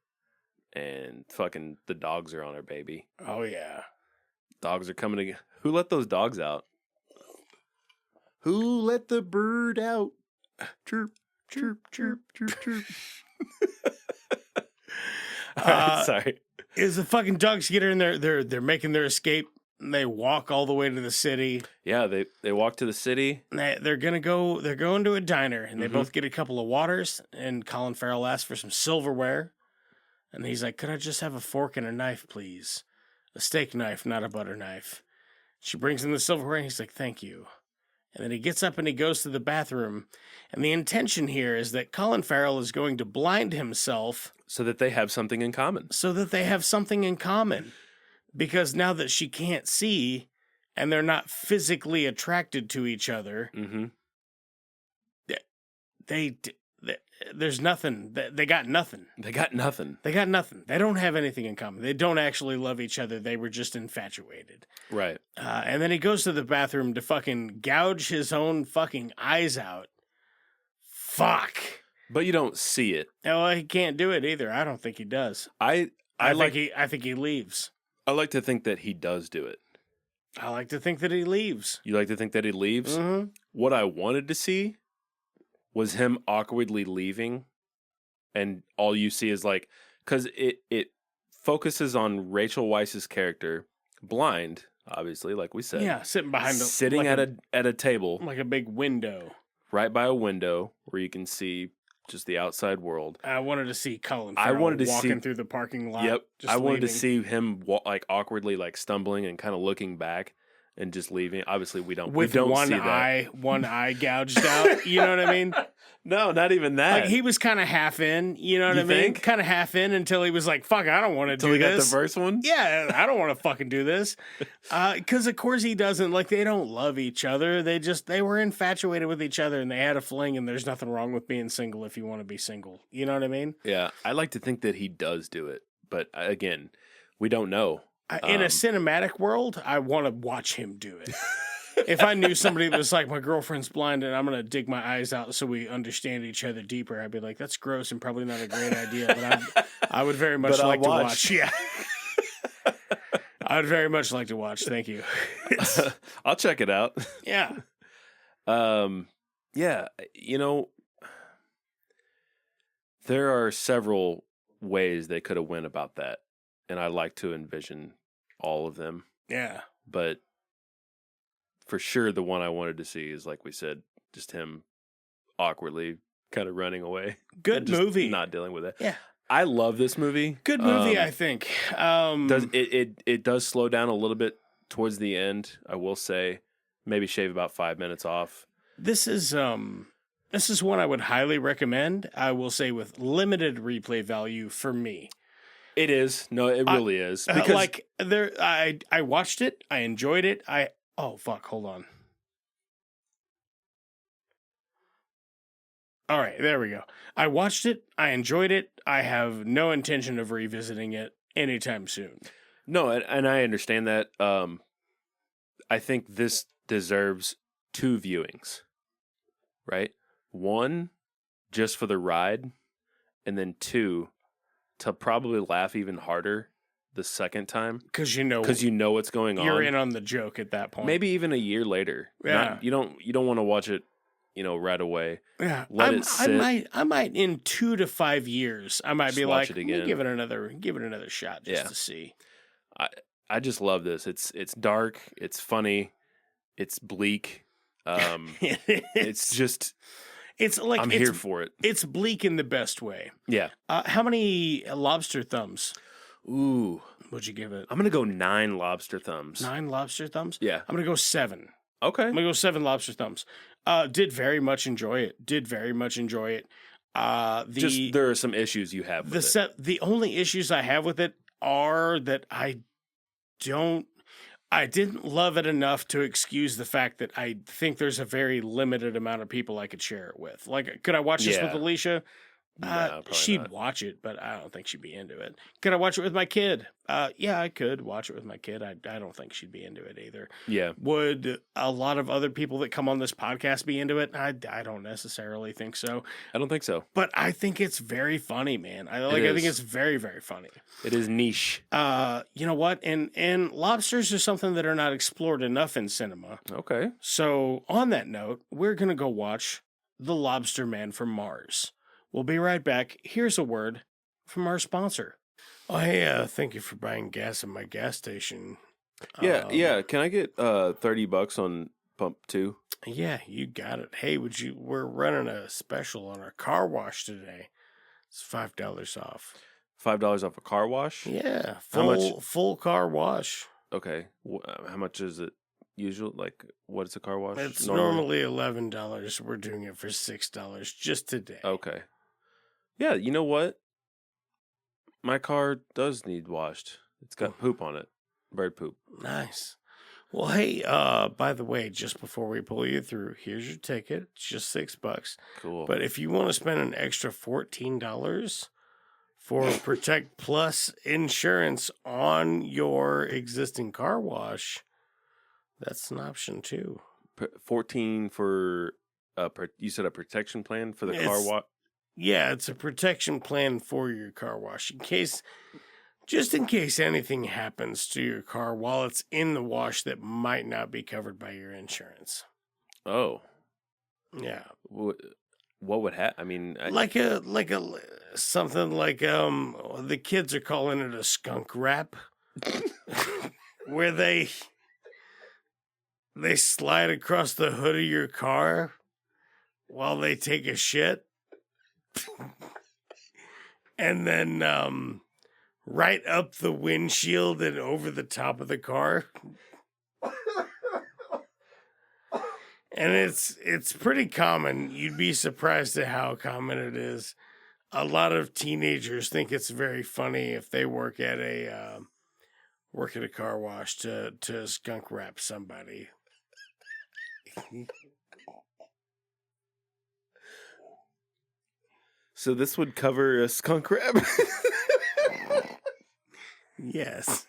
and fucking the dogs are on her, baby. Oh yeah. Dogs are coming again. Who let those dogs out? Who let the bird out? Chirp, chirp, chirp, chirp, chirp. All right, sorry. Is the fucking dogs get in there? They're making their escape. And they walk all the way to the city. Yeah, they walk to the city. They're going to a diner, and they both get a couple of waters, and Colin Farrell asks for some silverware. And he's like, could I just have a fork and a knife, please? A steak knife, not a butter knife. She brings him the silverware, and he's like, thank you. And then he gets up and he goes to the bathroom. And the intention here is that Colin Farrell is going to blind himself. So that they have something in common. Because now that she can't see and they're not physically attracted to each other, there's nothing. They got nothing. They got nothing. They don't have anything in common. They don't actually love each other. They were just infatuated. Right. And then he goes to the bathroom to fucking gouge his own fucking eyes out. Fuck. But you don't see it. Oh, he can't do it either. I don't think he does. I think he leaves. I like to think that he does do it. I like to think that he leaves. You like to think that he leaves? Mm-hmm. What I wanted to see was him awkwardly leaving, and all you see is like, because it focuses on Rachel Weisz's character, blind, obviously, like we said. Yeah, sitting sitting like at a table, like a big window, right by a window where you can see just the outside world. I wanted to see Colin Farrell walking through the parking lot. Yep, just I wanted to leaving. see him like awkwardly, like stumbling and kind of looking back. And just leaving. Obviously, we don't. With we don't one see that. one eye gouged out. You know what I mean? No, not even that. Like he was kind of half in. You know what I mean? think? Kind of half in until he was like, "Fuck, I don't want to do Until he this." got the first one. Yeah, I don't want to fucking do this. Because of course he doesn't. Like they don't love each other. They were infatuated with each other and they had a fling. And there's nothing wrong with being single if you want to be single. You know what I mean? Yeah, I like to think that he does do it, but again, we don't know. In a cinematic world, I want to watch him do it. If I knew somebody that was like, my girlfriend's blind and I'm going to dig my eyes out so we understand each other deeper, I'd be like, that's gross and probably not a great idea, but I would very much like to watch. Yeah. I'd very much like to watch. Thank you. I'll check it out. Yeah. Yeah, you know, there are several ways they could have went about that, and I like to envision all of them. Yeah. But for sure, the one I wanted to see is, like we said, just him awkwardly kind of running away. Good movie. Not dealing with it. Yeah. I love this movie. Good movie, I think. Does it does slow down a little bit towards the end, I will say. Maybe shave about 5 minutes off. This is one I would highly recommend. I will say with limited replay value for me. It is. No, it really is. Because I watched it. I enjoyed it. Oh, fuck. Hold on. All right. There we go. I watched it. I enjoyed it. I have no intention of revisiting it anytime soon. No, and I understand that. I think this deserves 2 viewings, right? 1, just for the ride, and then 2, to probably laugh even harder the second time. Because you know what's going on. You're in on the joke at that point. Maybe even a year later. Yeah. You don't want to watch it, right away. Yeah. Let it sit. I might in 2 to 5 years, I might Just be watch like, it again. give it another shot just to see. I just love this. It's dark, it's funny, it's bleak. It's just I'm here for it. It's bleak in the best way. Yeah. How many lobster thumbs? Ooh. Would you give it? I'm going to go 9 lobster thumbs. 9 lobster thumbs? Yeah. I'm going to go 7. Okay. I'm going to go 7 lobster thumbs. Did very much enjoy it. Just there are some issues you have with it. The only issues I have with it are that I didn't love it enough to excuse the fact that I think there's a very limited amount of people I could share it with. Like, could I watch this with Alicia? No, she'd not. watch it, but I don't think she'd be into it. Could I watch it with my kid? Yeah, I could watch it with my kid. I don't think she'd be into it either. Yeah. Would a lot of other people that come on this podcast be into it? I don't necessarily think so. I don't think so. But I think it's very funny, man. I think it's very, very funny. It is niche. You know what? And lobsters are something that are not explored enough in cinema. Okay. So on that note, we're gonna go watch the Lobster Man from Mars. We'll be right back. Here's a word from our sponsor. Oh, hey, thank you for buying gas at my gas station. Yeah. Can I get $30 on pump 2? Yeah, you got it. Hey, we're running a special on our car wash today. It's $5 off. $5 off a car wash? Yeah, How much? full car wash. Okay. How much is it usual? Like, what is a car wash? It's normally $11. We're doing it for $6 just today. Okay. Yeah, you know what? My car does need washed. It's got poop on it. Bird poop. Nice. Well, hey, by the way, just before we pull you through, here's your ticket. It's just $6. Cool. But if you want to spend an extra $14 for Protect Plus insurance on your existing car wash, that's an option too. 14 for you said a protection plan for the car wash? Yeah, it's a protection plan for your car wash just in case anything happens to your car while it's in the wash that might not be covered by your insurance. Oh. Yeah. What would happen? I mean, something like the kids are calling it a skunk wrap, where they slide across the hood of your car while they take a shit, and then right up the windshield and over the top of the car. And it's pretty common. You'd be surprised at how common it is. A lot of teenagers think it's very funny if they work at a car wash to skunk wrap somebody. So this would cover a skunk wrap? Yes.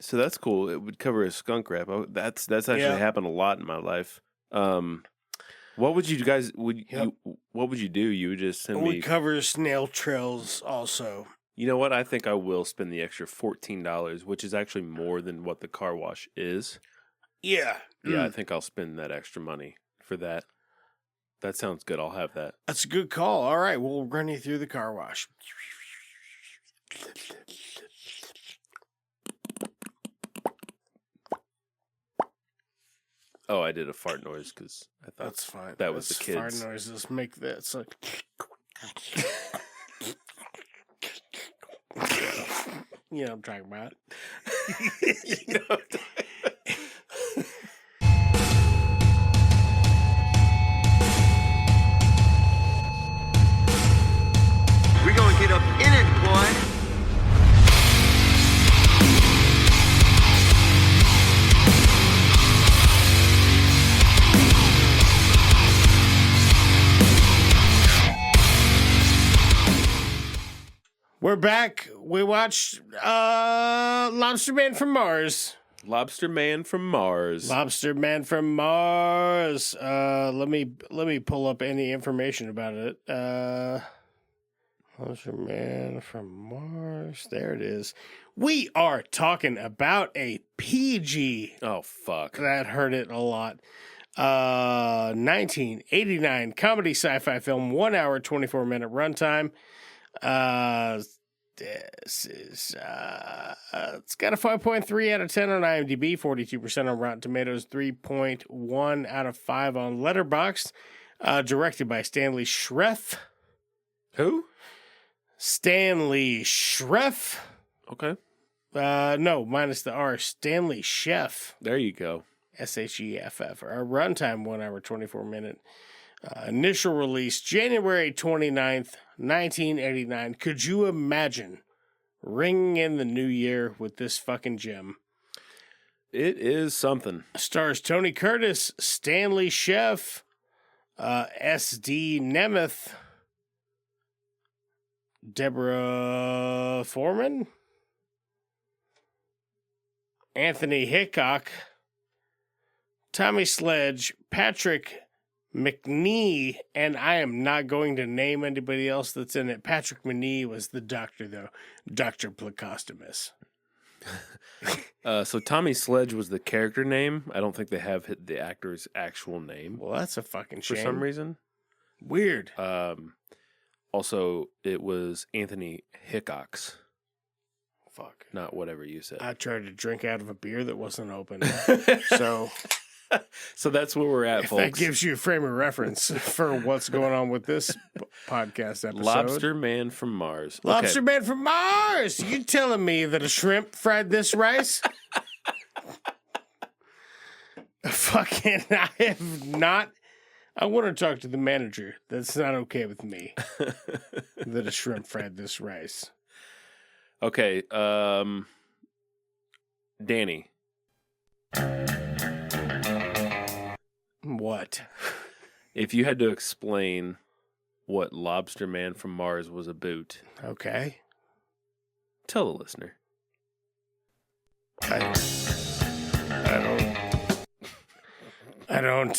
So that's cool. It would cover a skunk wrap. That's actually happened a lot in my life. What would you guys what would you do? You would just send me. We cover snail trails also. You know what? I think I will spend the extra $14, which is actually more than what the car wash is. Yeah. Yeah, I think I'll spend that extra money for that. That sounds good. I'll have that. That's a good call. All right, we'll run you through the car wash. Oh, I did a fart noise because I thought that's fine. That was the kids. Fart noises make that. It's like. You know what I'm talking about. You know what I'm talking about. We're gonna get up in it, boy. We're back. We watched Lobster Man from Mars. Lobster Man from Mars. Lobster Man from Mars. Let me pull up any information about it. Lobster Man from Mars. There it is. We are talking about a PG. Oh, fuck. That hurt it a lot. 1989 comedy sci-fi film, 1 hour, 24-minute runtime. This is it's got a 5.3 out of 10 on IMDb, 42% on Rotten Tomatoes, 3.1 out of 5 on Letterboxd. Directed by Stanley Schreff. Who? Stanley Schreff. Okay. No, minus the R. Stanley Sheff. There you go. Sheff. Our runtime, 1 hour, 24-minute. Initial release, January 29th, 1989. Could you imagine ringing in the new year with this fucking gem? It is something. Stars Tony Curtis, Stanley Sheff, S.D. Nemeth, Deborah Foreman, Anthony Hickok, Tommy Sledge, Patrick McNee, and I am not going to name anybody else that's in it. Patrick McNee was the doctor, though. Dr. Placostomus. So Tommy Sledge was the character name. I don't think they have the actor's actual name Well, that's a fucking shame. for some reason. Weird. Also, it was Anthony Hickox, Fuck. not whatever you said. I tried to drink out of a beer that wasn't open. So So that's where we're at, if folks. that gives you a frame of reference for what's going on with this podcast episode. Lobster Man from Mars. Lobster Okay. Man from Mars. You telling me that a shrimp fried this rice? Fucking, I have not. I want to talk to the manager. That's not okay with me. That a shrimp fried this rice. Okay, Danny. What? If you had to explain what Lobster Man from Mars was about, Okay. tell the listener. I don't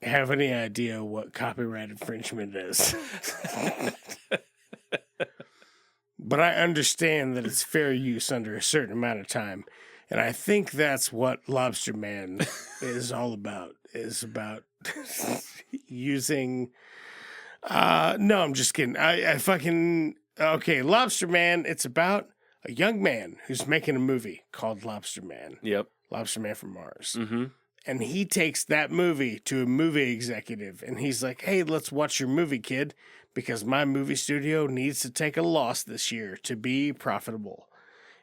have any idea what copyright infringement is. But I understand that it's fair use under a certain amount of time. And I think that's what Lobster Man is all about. Is about using no, I'm just kidding. I fucking okay, Lobster Man, it's about a young man who's making a movie called Lobster Man. Yep. Lobster Man from Mars. Mm-hmm. And he takes that movie to a movie executive and he's like, hey, let's watch your movie, kid, because my movie studio needs to take a loss this year to be profitable.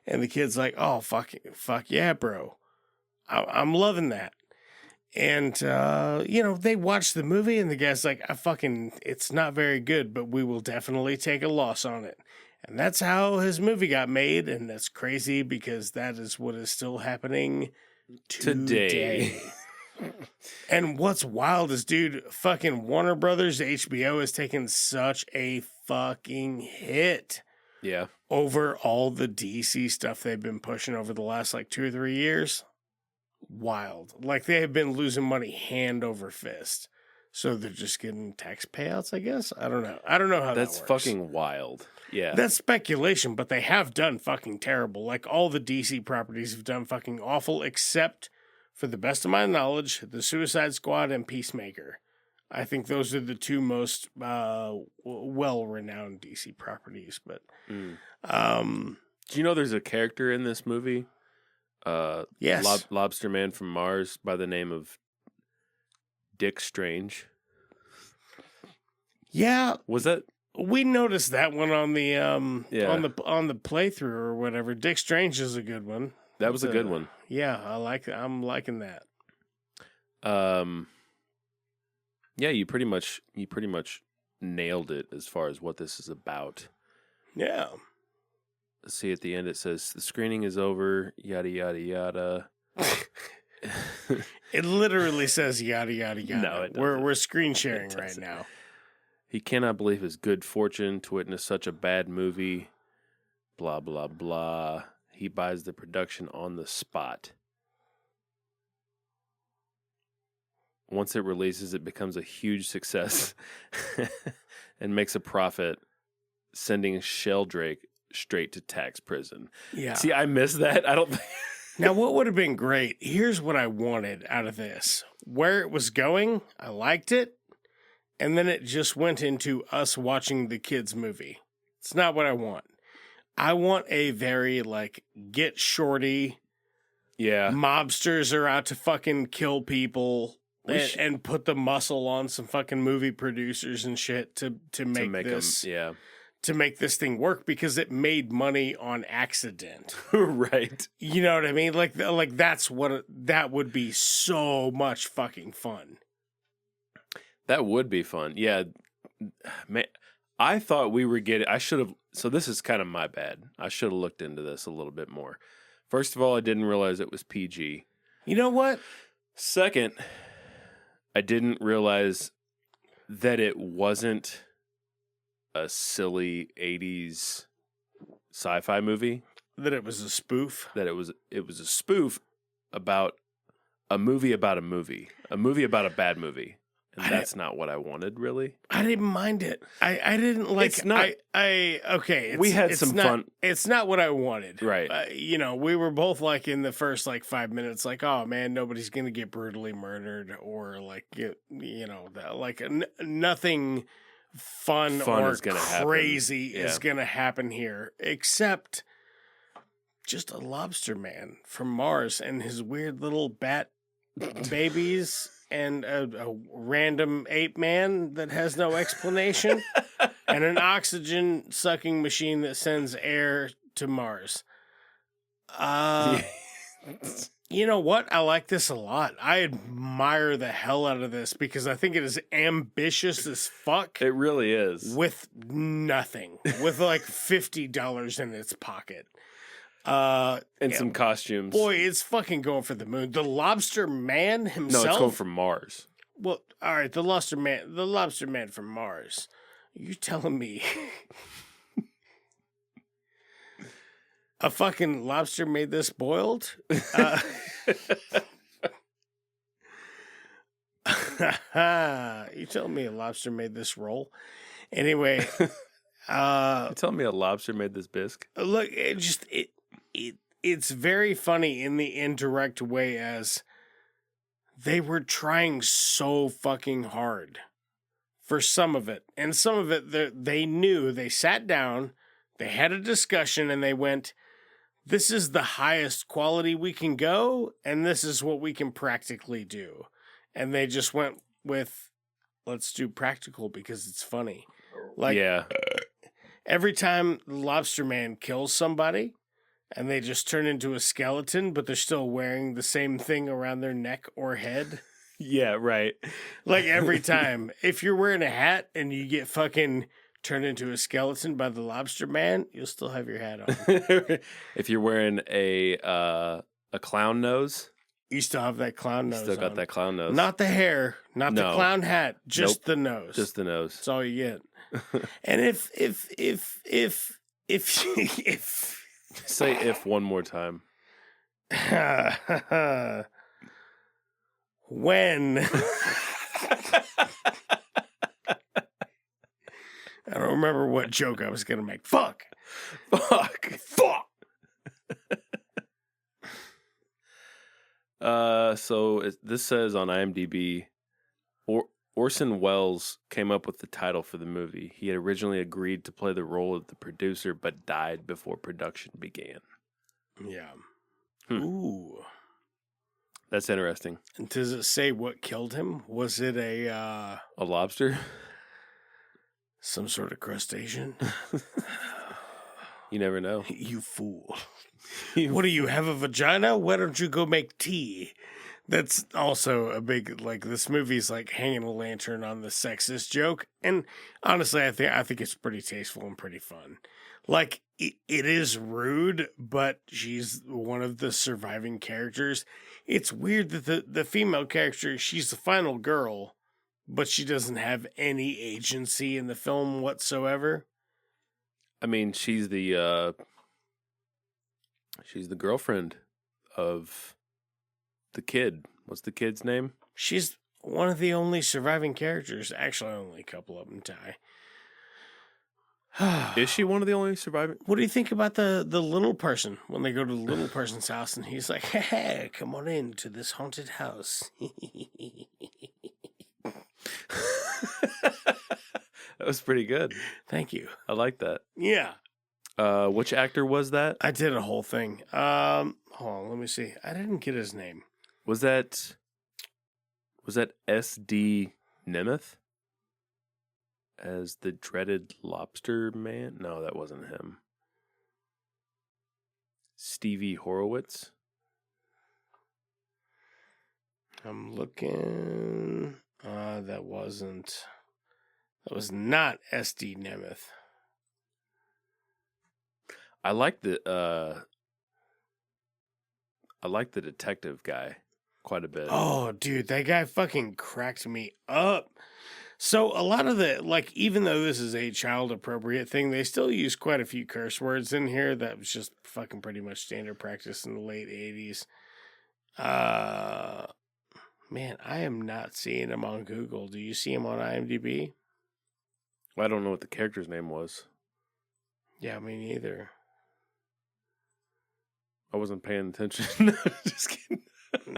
And the kid's like, oh, fuck yeah, bro. I'm loving that. And, they watch the movie and the guy's like, it's not very good, but we will definitely take a loss on it. And that's how his movie got made. And that's crazy because that is what is still happening today. And what's wild is, dude, fucking Warner Brothers, HBO has taken such a fucking hit. Yeah. Over all the DC stuff they've been pushing over the last 2 or 3 years. Wild. They have been losing money hand over fist. So they're just getting tax payouts, I guess. I don't know how That's that works. fucking wild. Yeah. That's speculation, but they have done fucking terrible. All the DC properties have done fucking awful, except, for the best of my knowledge, the Suicide Squad and Peacemaker. I think those are the two most well-renowned DC properties. But do you know there's a character in this movie? Yes. Lobster Man from Mars by the name of Dick Strange. Yeah, Was that? we noticed that one on the Yeah. on the playthrough or whatever. Dick Strange is a good one. That was a good one. Yeah, I'm liking that. Yeah, you pretty much nailed it as far as what this is about. Yeah. See, at the end it says the screening is over, yada yada yada. It literally says yada yada yada. No, it we're screen sharing It right doesn't. now. He cannot believe his good fortune to witness such a bad movie. Blah blah blah. He buys the production on the spot. Once it releases, it becomes a huge success and makes a profit, sending Sheldrake straight to tax prison. Yeah. See, I missed that. I don't think. Now, what would have been great? Here's what I wanted out of this. Where it was going, I liked it. And then it just went into us watching the kids' movie. It's not what I want. I want a very, get shorty. Yeah. Mobsters are out to fucking kill people and put the muscle on some fucking movie producers and shit to make this. Yeah. To make this thing work because it made money on accident. Right. You know what I mean? That's what that would be so much fucking fun. That would be fun. Yeah. Man, I thought we were getting, so this is kind of my bad. I should have looked into this a little bit more. First of all, I didn't realize it was PG. You know what? Second, I didn't realize that it wasn't a silly 80s sci-fi movie. That it was a spoof. That it was a spoof about a movie about a movie. A movie about a bad movie. and that's not what I wanted, really. I didn't mind it. I didn't like. It's not. Okay. We had some fun. It's not what I wanted. Right. We were both like in the first like 5 minutes, like, oh man, nobody's gonna get brutally murdered, or like nothing fun or is gonna crazy happen. is gonna happen here, except just a lobster man from Mars and his weird little bat babies. And a random ape man that has no explanation, and an oxygen sucking machine that sends air to Mars. You know what? I like this a lot. I admire the hell out of this because I think it is ambitious as fuck. It really is. With nothing, with like $50 in its pocket. And some costumes. Boy, it's fucking going for the moon. The Lobster Man himself. No, it's going for Mars. Well, all right, the Lobster Man from Mars. You telling me a fucking lobster made this boiled? You telling me a lobster made this roll? Anyway, you telling me a lobster made this bisque? Look, it's very funny in the indirect way, as they were trying so fucking hard for some of it. And some of it, they knew, they sat down, they had a discussion, and they went, this is the highest quality we can go, and this is what we can practically do. And they just went with, let's do practical because it's funny. Like, yeah. Every time the Lobster Man kills somebody, and they just turn into a skeleton, but they're still wearing the same thing around their neck or head. Yeah, right. Like every time. If you're wearing a hat and you get fucking turned into a skeleton by the Lobster Man, you'll still have your hat on. If you're wearing a clown nose, you still have that clown nose. Still got on. that clown nose. Not the hair, not the clown hat, just the nose. Just the nose. That's all you get. And if say if one more time. When I don't remember what joke I was gonna make. Fuck. So this says on IMDb, Orson Welles came up with the title for the movie. He had originally agreed to play the role of the producer, but died before production began. Yeah. Ooh. That's interesting. And does it say what killed him? Was it a lobster? Some sort of crustacean? You never know. You fool. What do you have, a vagina? Why don't you go make tea? That's also a big, like, this movie's like hanging a lantern on the sexist joke. And honestly, I think it's pretty tasteful and pretty fun. Like, it is rude, but she's one of the surviving characters. It's weird that the female character, she's the final girl, but she doesn't have any agency in the film whatsoever. I mean, she's the girlfriend of the kid. What's the kid's name? She's one of the only surviving characters. Actually, only a couple of them die. Is she one of the only surviving? What do you think about the little person when they go to the little person's house and he's like, hey, come on in to this haunted house. That was pretty good. Thank you. I like that. Yeah. Which actor was that? I did a whole thing. Hold on, let me see. I didn't get his name. Was that S.D. Nemeth as the dreaded Lobster Man? No, that wasn't him. Stevie Horowitz? I'm looking. That was not S.D. Nemeth. I like the detective guy quite a bit. Oh, dude, that guy fucking cracked me up. So a lot of the, like, even though this is a child appropriate thing, they still use quite a few curse words in here. That was just fucking pretty much standard practice in the late 80s. Man, I am not seeing him on Google. Do you see him on IMDb? I don't know what the character's name was. Yeah, me neither. I wasn't paying attention. Just kidding.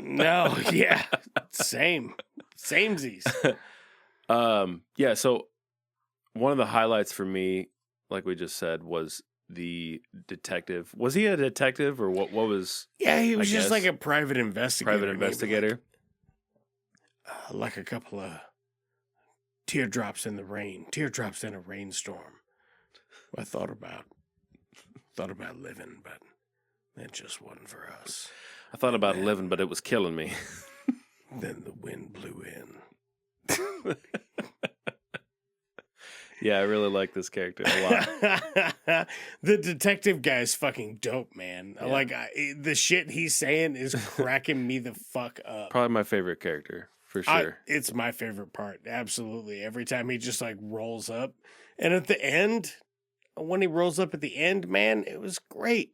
No, yeah. Samesies. Yeah, so one of the highlights for me, like we just said, was the detective. Was he a detective or what was? Yeah, he was just like a private investigator. Private investigator. Like a couple of teardrops in the rain, teardrops in a rainstorm. I thought about living, but it just wasn't for us. I thought about living, but it was killing me. Then the wind blew in. Yeah, I really like this character a lot. The detective guy's fucking dope, man. Yeah. Like, the shit he's saying is cracking me the fuck up. Probably my favorite character, for sure. It's my favorite part, absolutely. Every time he just, like, rolls up. And at the end, when he rolls up at the end, man, it was great.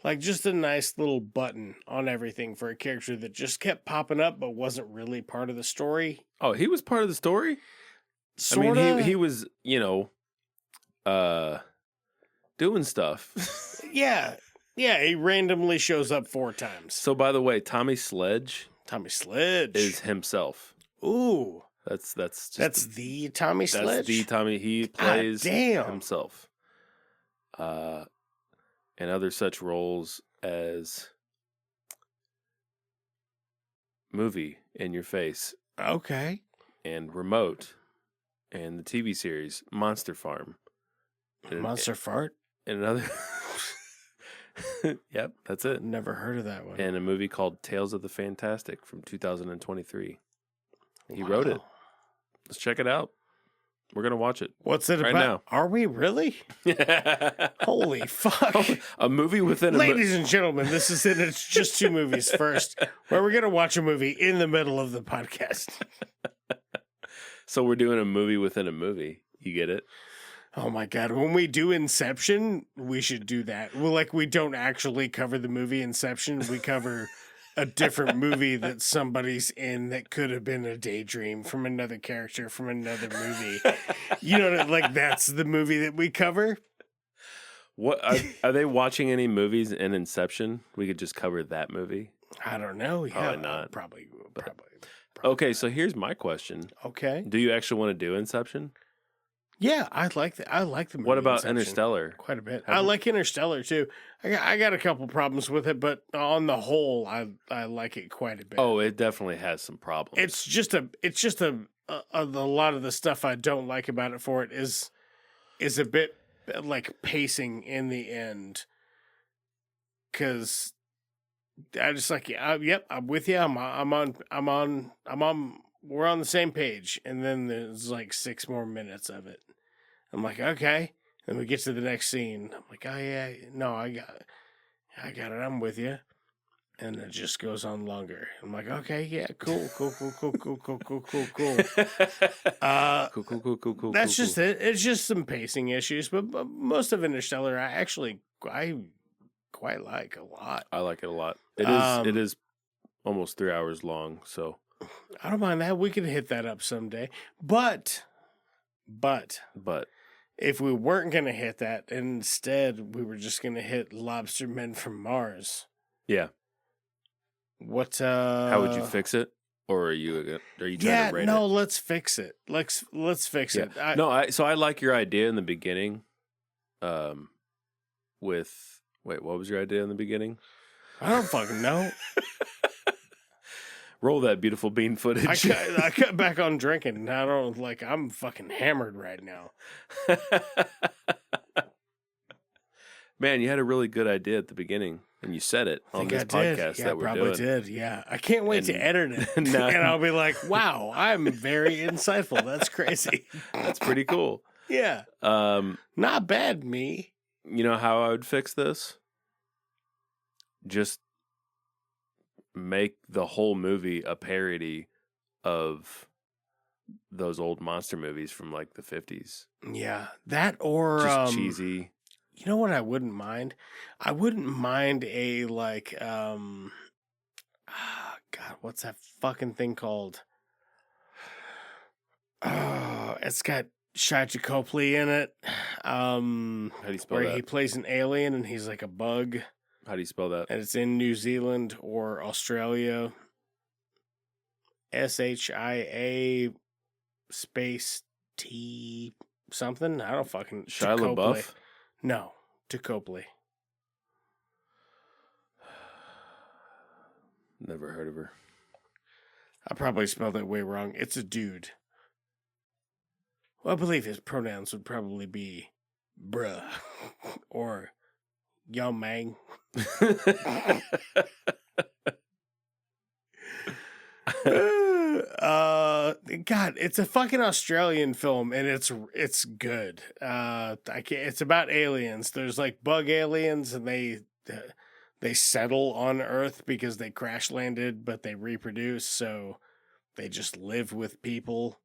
Like, just a nice little button on everything for a character that just kept popping up but wasn't really part of the story. Oh, he was part of the story? Sorta. I mean, he was, doing stuff. Yeah, he randomly shows up 4 times. So, by the way, Tommy Sledge is himself. Ooh. That's the Tommy Sledge? That's the Tommy. He plays damn. himself. And other such roles as Movie in Your Face. Okay. And Remote. And the TV series Monster Farm. Monster Fart? And another... Yep, that's it. Never heard of that one. And a movie called Tales of the Fantastic from 2023. He wrote it. Let's check it out. We're going to watch it. What's it right about? now. Are we really? Holy fuck. A movie within Ladies and gentlemen, this is it. It's just 2 movies first, where we're going to watch a movie in the middle of the podcast. So we're doing a movie within a movie. You get it? Oh my God. When we do Inception, we should do that. Well, like, we don't actually cover the movie Inception. We cover a different movie that somebody's in that could have been a daydream from another character from another movie. You know, like, that's the movie that we cover. What are they watching any movies in Inception? We could just cover that movie. I don't know. Yeah, Probably not. Probably. Okay, so here's my question. Okay. Do you actually want to do Inception? Yeah, I like the movie. What about Inception Interstellar? Quite a bit. I like Interstellar too. I got a couple problems with it, but on the whole, I like it quite a bit. Oh, it definitely has some problems. It's just a lot of the stuff I don't like about it for it is a bit like pacing in the end. 'Cause I just like, yep, I'm with you. We're on the same page. And then there's like 6 more minutes of it. I'm like, okay. Then we get to the next scene. I'm like, oh yeah, no, I got it. I'm with you. And it just goes on longer. I'm like, okay, yeah, cool. Cool. That's just it. It's just some pacing issues, but most of Interstellar, I quite like a lot. I like it a lot. It is almost 3 hours long, so I don't mind that. We can hit that up someday. But if we weren't going to hit that, instead we were just going to hit Lobster Men from Mars. Yeah. What? How would you fix it? Or are you trying to rate it? No, let's fix it. Let's fix it. So I like your idea in the beginning. What was your idea in the beginning? I don't fucking know. Roll that beautiful bean footage. I cut back on drinking. I'm fucking hammered right now. Man, you had a really good idea at the beginning, and you said it on this podcast that we're doing. I probably did, yeah. I can't wait to edit it. And I'll be like, wow, I'm very insightful. That's crazy. That's pretty cool. Yeah. Not bad, me. You know how I would fix this? Just make the whole movie a parody of those old monster movies from like the 50s. Yeah. That or just cheesy. You know what I wouldn't mind? I wouldn't mind a like God, what's that fucking thing called? Oh, it's got Shia Copley in it. How do you spell where that? he plays an alien and he's like a bug. How do you spell that? And it's in New Zealand or Australia. SHIA space T something. I don't fucking. Shia LaBeouf? No, Copley. Never heard of her. I probably spelled it way wrong. It's a dude. Well, I believe his pronouns would probably be bruh or yo mang. God, it's a fucking Australian film and it's good. It's about aliens. There's like bug aliens and they settle on Earth because they crash landed, but they reproduce, so they just live with people.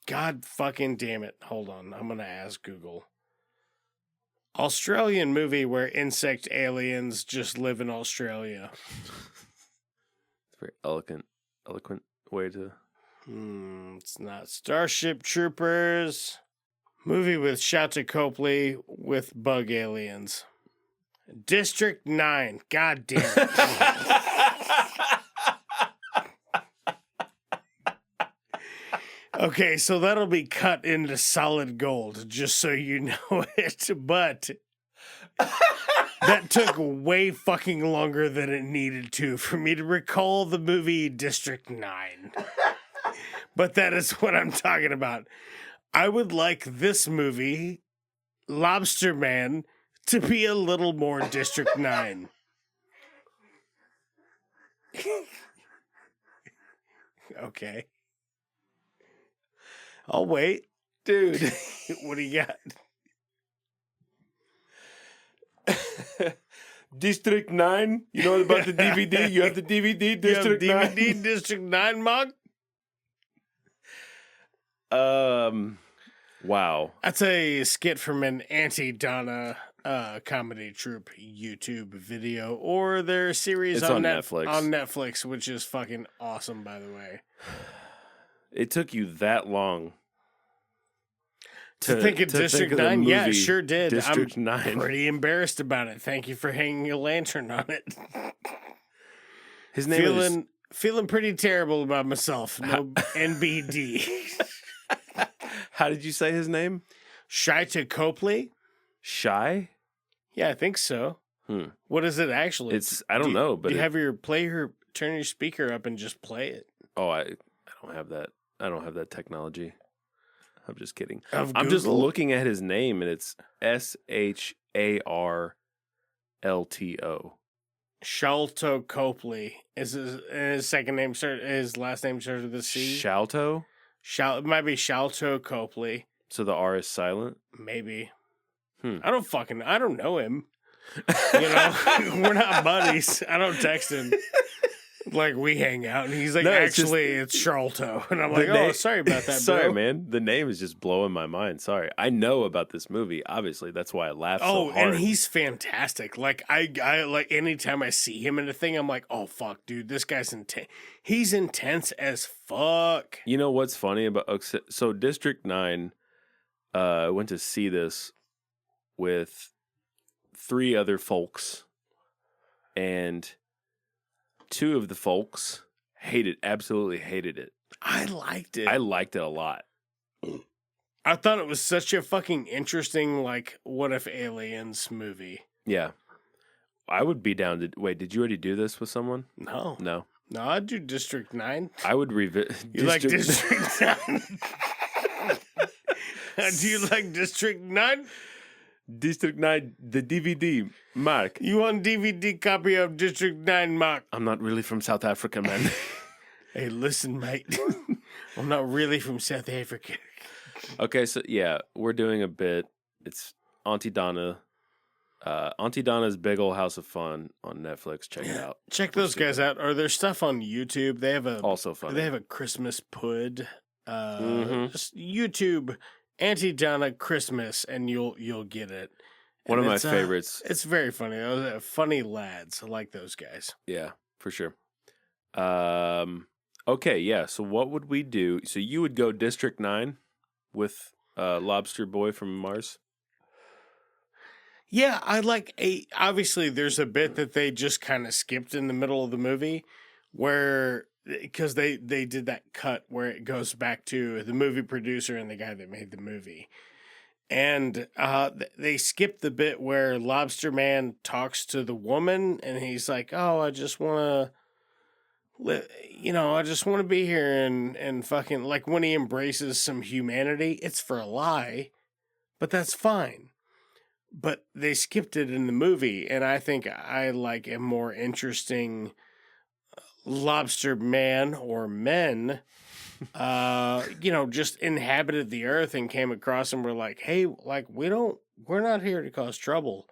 God fucking damn it. Hold on. I'm going to ask Google. Australian movie where insect aliens just live in Australia. It's a very eloquent way to... It's not Starship Troopers. Movie with Shia Copley with bug aliens. District 9. God damn it. Okay, so that'll be cut into solid gold, just so you know it. But that took way fucking longer than it needed to for me to recall the movie District 9. But that is what I'm talking about. I would like this movie, Lobster Man, to be a little more District 9. Okay. I'll wait. Dude. What do you got? District 9? You know about the DVD? You have the DVD, District 9? DVD, District 9, Mog? Wow. That's a skit from an Anti-Donna comedy troupe YouTube video, or their series It's on Netflix. On Netflix, which is fucking awesome, by the way. It took you that long to think of District 9? Yeah, it sure did. District I'm 9. pretty embarrassed about it. Thank you for hanging a lantern on it. His name is... Feeling pretty terrible about myself. No NBD. How did you say his name? Shia Copley? Shy? Yeah, I think so. What is it actually? I don't know, but do you have turn your speaker up and just play it? Oh, I don't have that. I don't have that technology. I'm just kidding. I'm just looking at his name, and it's Sharlto. Shalto Copley. Is his second name his last name starts with a C? Shalto? It might be Shalto Copley. So the R is silent? Maybe. I don't know him. You know, we're not buddies. I don't text him. Like, we hang out, and he's like, no, it's Sharlto. And I'm like, oh, sorry about that, bro. Sorry, man. The name is just blowing my mind. Sorry. I know about this movie, obviously. That's why I laugh so hard. Oh, and he's fantastic. Like, I like, anytime I see him in a thing, I'm like, oh, fuck, dude, this guy's intense. He's intense as fuck. You know what's funny about... So, District 9, I went to see this with 3 other folks, and... 2 of the folks absolutely hated it. I liked it. I liked it a lot. I thought it was such a fucking interesting, like, what if aliens movie. Yeah. I would be down to... Wait, did you already do this with someone? No. No, I'd do District 9. I would revisit... You like District 9? Do you like District 9? District 9, the DVD. Mark. You want DVD copy of District 9, Mark? I'm not really from South Africa, man. Hey, listen, mate. I'm not really from South Africa. Okay, so yeah, we're doing a bit. It's Auntie Donna. Auntie Donna's Big Ol' House of Fun on Netflix. Check it out. Check those guys out. Or their stuff on YouTube. They have also funny. They have a Christmas pud. Just YouTube Auntie Donna Christmas, and you'll get it. One of my favorites. It's very funny. Funny lads. I like those guys. Yeah. For sure. Okay, yeah. So what would we do? So you would go District 9 with Lobster Boy from Mars? Yeah, obviously there's a bit that they just kind of skipped in the middle of the movie where, because they did that cut where it goes back to the movie producer and the guy that made the movie. And they skipped the bit where Lobster Man talks to the woman and he's like, oh, I just want to, I just want to be here and fucking, like when he embraces some humanity, it's for a lie, but that's fine. But they skipped it in the movie, and I think I like a more interesting Lobster Man or men, just inhabited the earth and came across and were like, hey, like we're not here to cause trouble.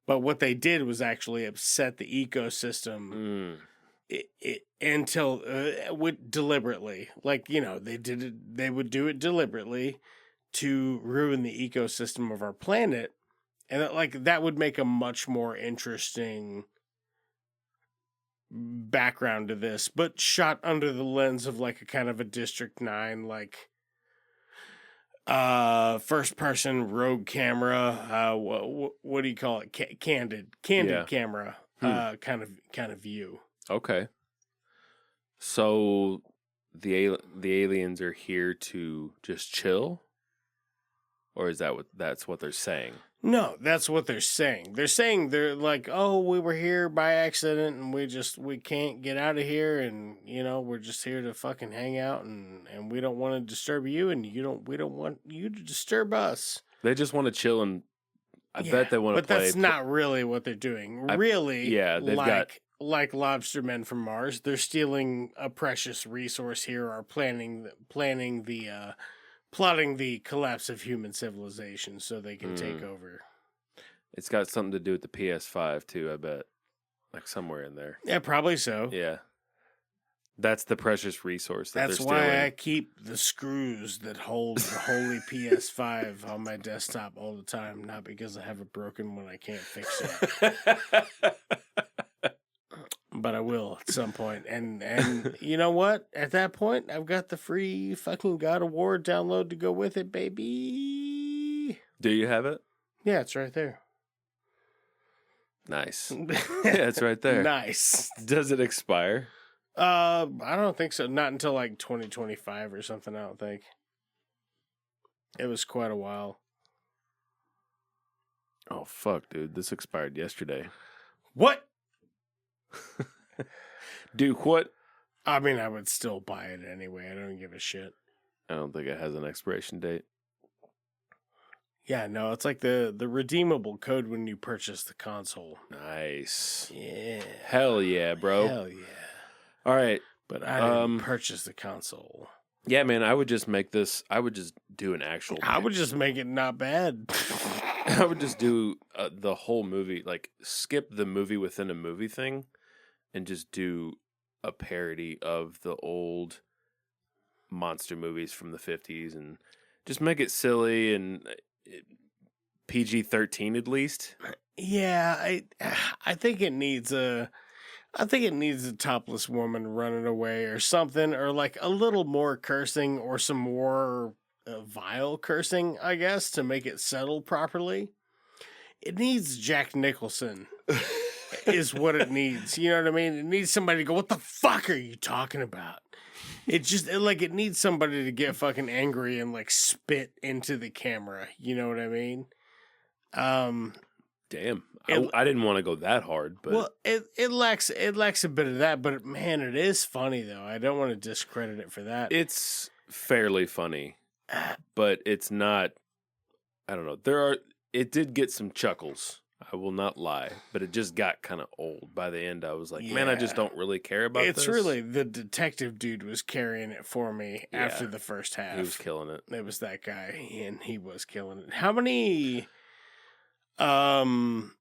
But what they did was actually upset the ecosystem deliberately. Like, they would do it deliberately to ruin the ecosystem of our planet. And that would make a much more interesting background to this, but shot under the lens of like a kind of a District 9, like first person rogue camera. What do you call it? Candid camera. Kind of view. Okay. So the aliens are here to just chill, or is that's what they're saying? No, that's what they're saying. They're saying they're like, oh, we were here by accident and we can't get out of here, and we're just here to fucking hang out, and we don't want to disturb you, and we don't want you to disturb us. They just want to chill, and I bet they want to play. But that's not really what they're doing. They've got like Lobster Men from Mars. They're stealing a precious resource here, or plotting the collapse of human civilization so they can take over. It's got something to do with the PS5 too, I bet. Like somewhere in there. Yeah, probably so. Yeah. That's the precious resource That's they're why stealing. I keep the screws that hold the holy PS5 on my desktop all the time, not because I have a broken one I can't fix it. But I will at some point. And you know what? At that point, I've got the free fucking God of War download to go with it, baby. Do you have it? Yeah, it's right there. Nice. Yeah, it's right there. Nice. Does it expire? I don't think so. Not until like 2025 or something, I don't think. It was quite a while. Oh, fuck, dude. This expired yesterday. What? Dude, what? I mean, I would still buy it anyway. I don't give a shit. I don't think it has an expiration date. Yeah, no, it's like the redeemable code when you purchase the console. Nice. Yeah. Hell yeah, bro. Hell yeah. All right. But I didn't purchase the console. Yeah, man, I would just make this. I would just do an actual. I would just make it not bad. I would just do the whole movie, like skip the movie within a movie thing, and just do a parody of the old monster movies from the 50s, and just make it silly and PG-13 at least. Yeah, I think it needs a topless woman running away or something, or like a little more cursing or some more vile cursing, I guess, to make it settle properly. It needs Jack Nicholson is what it needs. You know what I mean? It needs somebody to go, what the fuck are you talking about? It needs somebody to get fucking angry and like spit into the camera. You know what I mean? Damn. I didn't want to go that hard, but well, it lacks a bit of that, but man, it is funny though. I don't want to discredit it for that. It's fairly funny, but it's not. I don't know. It did get some chuckles. I will not lie, but it just got kind of old. By the end, I was like, man, I just don't really care about this. It's really the detective dude was carrying it for me after the first half. He was killing it. It was that guy, and he was killing it. How many, when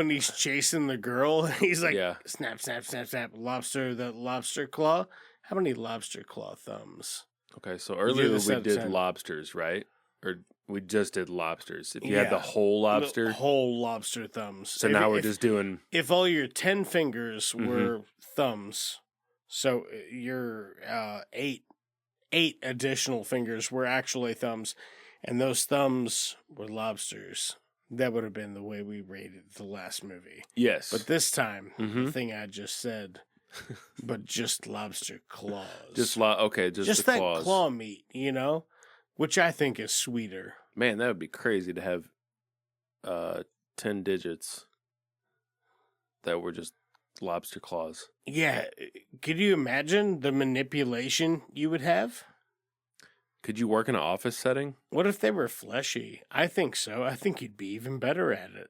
he's chasing the girl, he's like, snap, snap, snap, snap, lobster claw. How many lobster claw thumbs? Okay, so earlier we did lobsters, right? Or We just did lobsters. If you had the whole lobster. The whole lobster thumbs. So now we're just doing... If all your 10 fingers were thumbs, so your 8 additional fingers were actually thumbs, and those thumbs were lobsters, that would have been the way we rated the last movie. Yes. But this time, the thing I just said, but just lobster claws. Just the that claws. Claw meat, you know? Which I think is sweeter. Man, that would be crazy to have 10 digits that were just lobster claws. Yeah. Could you imagine the manipulation you would have? Could you work in an office setting? What if they were fleshy? I think so. I think you'd be even better at it.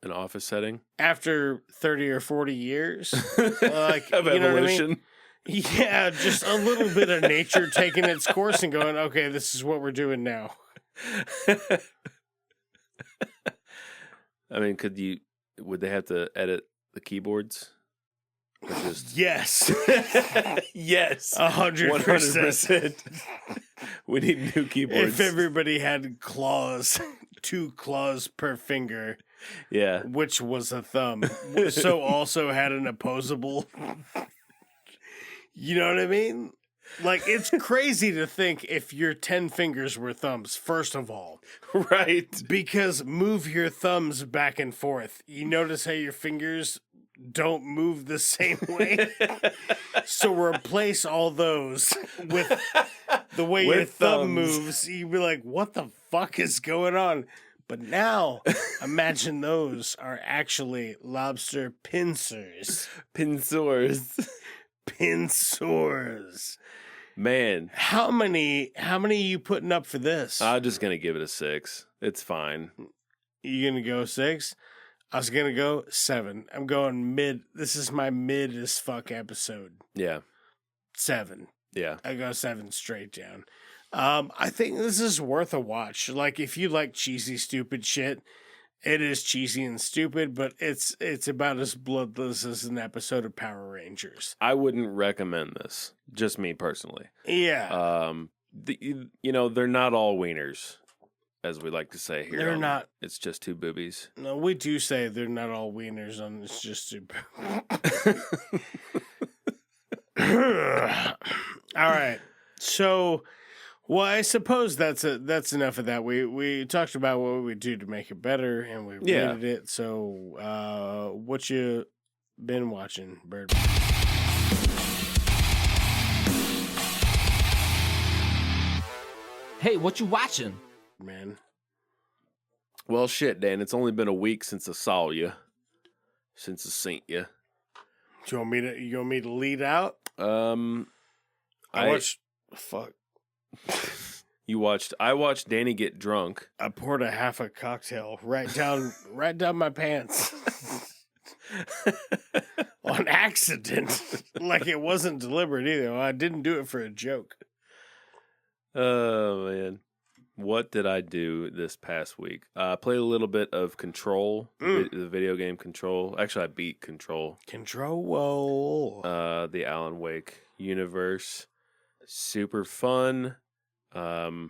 An office setting? After 30 or 40 years. Like, of you know evolution? What I mean? Yeah, just a little bit of nature taking its course and going, okay, this is what we're doing now. I mean, would they have to edit the keyboards? Or just... Yes. Yes. 100%. We need new keyboards. If everybody had claws, 2 claws per finger. Yeah. Which was a thumb. So also had an opposable. You know what I mean? Like, it's crazy to think if your 10 fingers were thumbs, first of all. Right. Because move your thumbs back and forth. You notice how your fingers don't move the same way? So replace all those with the way your thumb moves. You'd be like, what the fuck is going on? But now, imagine those are actually lobster pincers. Pincers. Man. How many are you putting up for this? I'm just going to give it a 6. It's fine. You going to go 6? I was going to go 7. I'm going mid. This is my mid as fuck episode. Yeah. 7. Yeah. I go 7 straight down. I think this is worth a watch. Like, if you like cheesy, stupid shit, it is cheesy and stupid, but it's about as bloodless as an episode of Power Rangers. I wouldn't recommend this. Just me personally. Yeah. They're not all wieners, as we like to say here. They're not. It's just 2 boobies. No, we do say they're not all wieners on It's Just 2 All right. So, well, I suppose that's enough of that. We talked about what we would do to make it better, and we rated it. So, what you been watching, Bird? Hey, what you watching? Man. Well, shit, Dan. It's only been a week since I saw you. Since I seen you. You want me to lead out? I watched. Fuck. I watched Danny get drunk. I poured a half a cocktail right down my pants. On accident. Like it wasn't deliberate either. I didn't do it for a joke. Oh, man. What did I do this past week? I played a little bit of Control, the video game Control. Actually, I beat Control. Control. The Alan Wake universe. Super fun. Oh,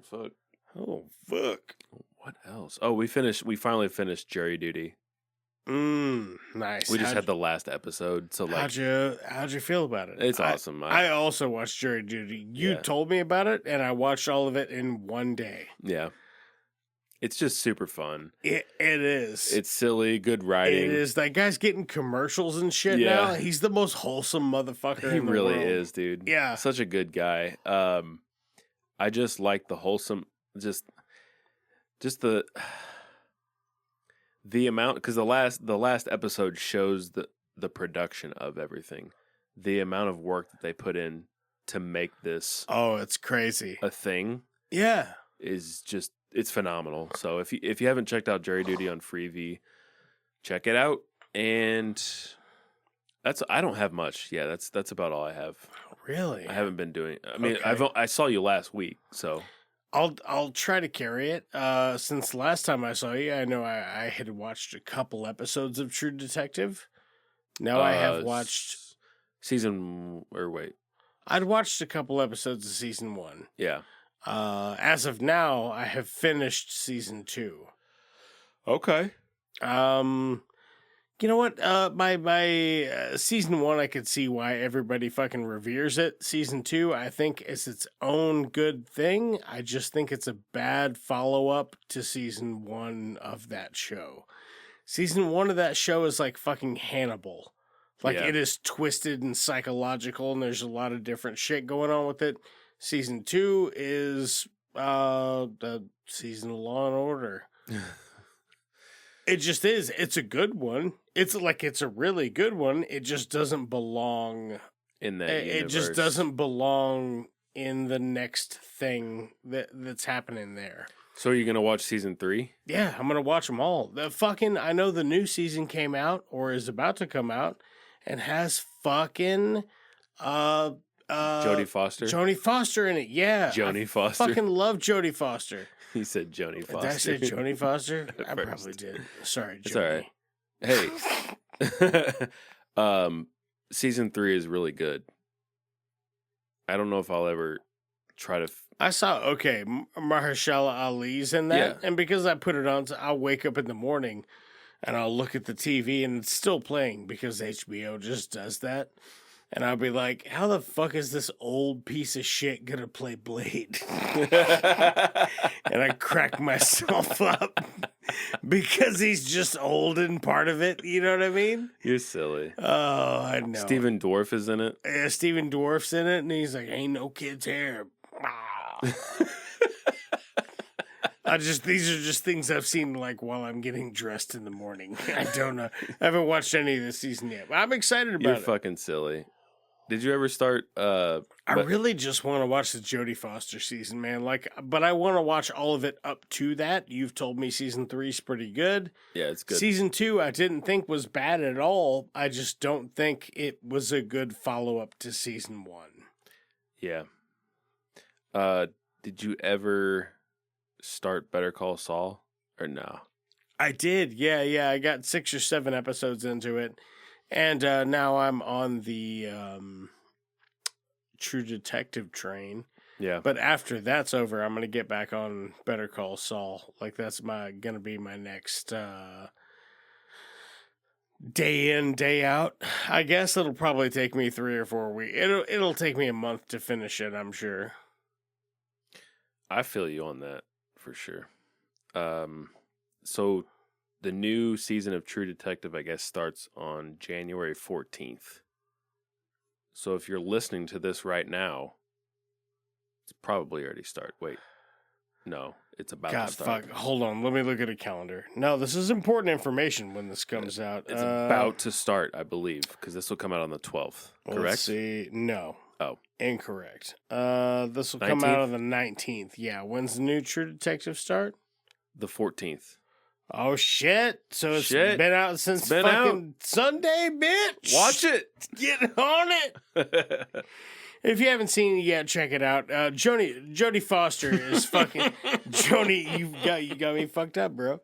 fuck. Oh, fuck. What else? Oh, we finally finished Jury Duty. Nice. We just had the last episode. So like, how'd you feel about it? It's awesome. I also watched Jury Duty. You told me about it, and I watched all of it in one day. Yeah. It's just super fun. It is. It's silly, good writing. It is. That guy's getting commercials and shit now. He's the most wholesome motherfucker in the world. He really is, dude. Yeah. Such a good guy. I just like the wholesome, just the amount, because the last episode shows the production of everything. The amount of work that they put in to make this. Oh, it's crazy. A thing. Yeah. Is just, it's phenomenal. So if you haven't checked out Jury Duty on Freevee, check it out. And I don't have much. Yeah, that's about all I have. Really? I haven't been doing. I mean, okay. I saw you last week, so I'll try to carry it. Since last time I saw you, I know I had watched a couple episodes of True Detective. Now I have watched I'd watched a couple episodes of season 1. Yeah. As of now, I have finished season 2. Okay. You know what? My season 1, I could see why everybody fucking reveres it. Season 2, I think is its own good thing. I just think it's a bad follow-up to season 1 of that show. Season 1 of that show is like fucking Hannibal. Like, Yeah. it is twisted and psychological, and there's a lot of different shit going on with it. Season 2 is the season of Law and Order. It just is. It's a good one. It's a really good one. It just doesn't belong In that It universe. just doesn't belong in the next thing that's happening there. So are you going to watch season 3? Yeah, I'm gonna watch them all. I know the new season came out or is about to come out, and has fucking Jodie Foster? Jodie Foster in it. Yeah, Jodie I Foster? fucking love Jodie Foster. He said Jodie Did I Foster. say Jodie Foster? At I first. probably did. Sorry, It's all Jodie. right. Hey. Season 3 is really good. I don't know if I'll ever try to... I saw, Mahershala Ali's in that. Yeah. And because I put it on, I'll wake up in the morning and I'll look at the TV and it's still playing because HBO just does that. And I'll be like, how the fuck is this old piece of shit going to play Blade? And I crack myself up because he's just old and part of it. You know what I mean? You're silly. Oh, I know. Stephen Dwarf is in it. Yeah, Stephen Dwarf's in it, and he's like, ain't no kid's hair. These are just things I've seen like while I'm getting dressed in the morning. I don't know. I haven't watched any of this season yet, but I'm excited about You're it. fucking silly. Did you ever start... I really just want to watch the Jodie Foster season, man. But I want to watch all of it up to that. You've told me season 3 is pretty good. Yeah, it's good. Season 2, I didn't think was bad at all. I just don't think it was a good follow-up to season 1. Yeah. Did you ever start Better Call Saul or no? I did. Yeah. I got 6 or 7 episodes into it. And now I'm on the True Detective train. Yeah. But after that's over, I'm going to get back on Better Call Saul. Like, that's going to be my next day in, day out. I guess it'll probably take me 3 or 4 weeks. It'll take me a month to finish it, I'm sure. I feel you on that for sure. So the new season of True Detective, I guess, starts on January 14th. So if you're listening to this right now, it's probably already started. Wait. No, it's about to start. Fuck. Hold on. Let me look at a calendar. No, this is important information when this comes out. It's about to start, I believe, because this will come out on the 12th. Correct? Let's see. No. Oh. Incorrect. This will come 19th? out on the 19th. Yeah. When's the new True Detective start? The 14th. Oh, shit. So it's Shit. been out since It's been fucking Sunday, bitch. Watch it. Get on it. If you haven't seen it yet, check it out. Jodie Foster is fucking... Jodie, you got me fucked up, bro.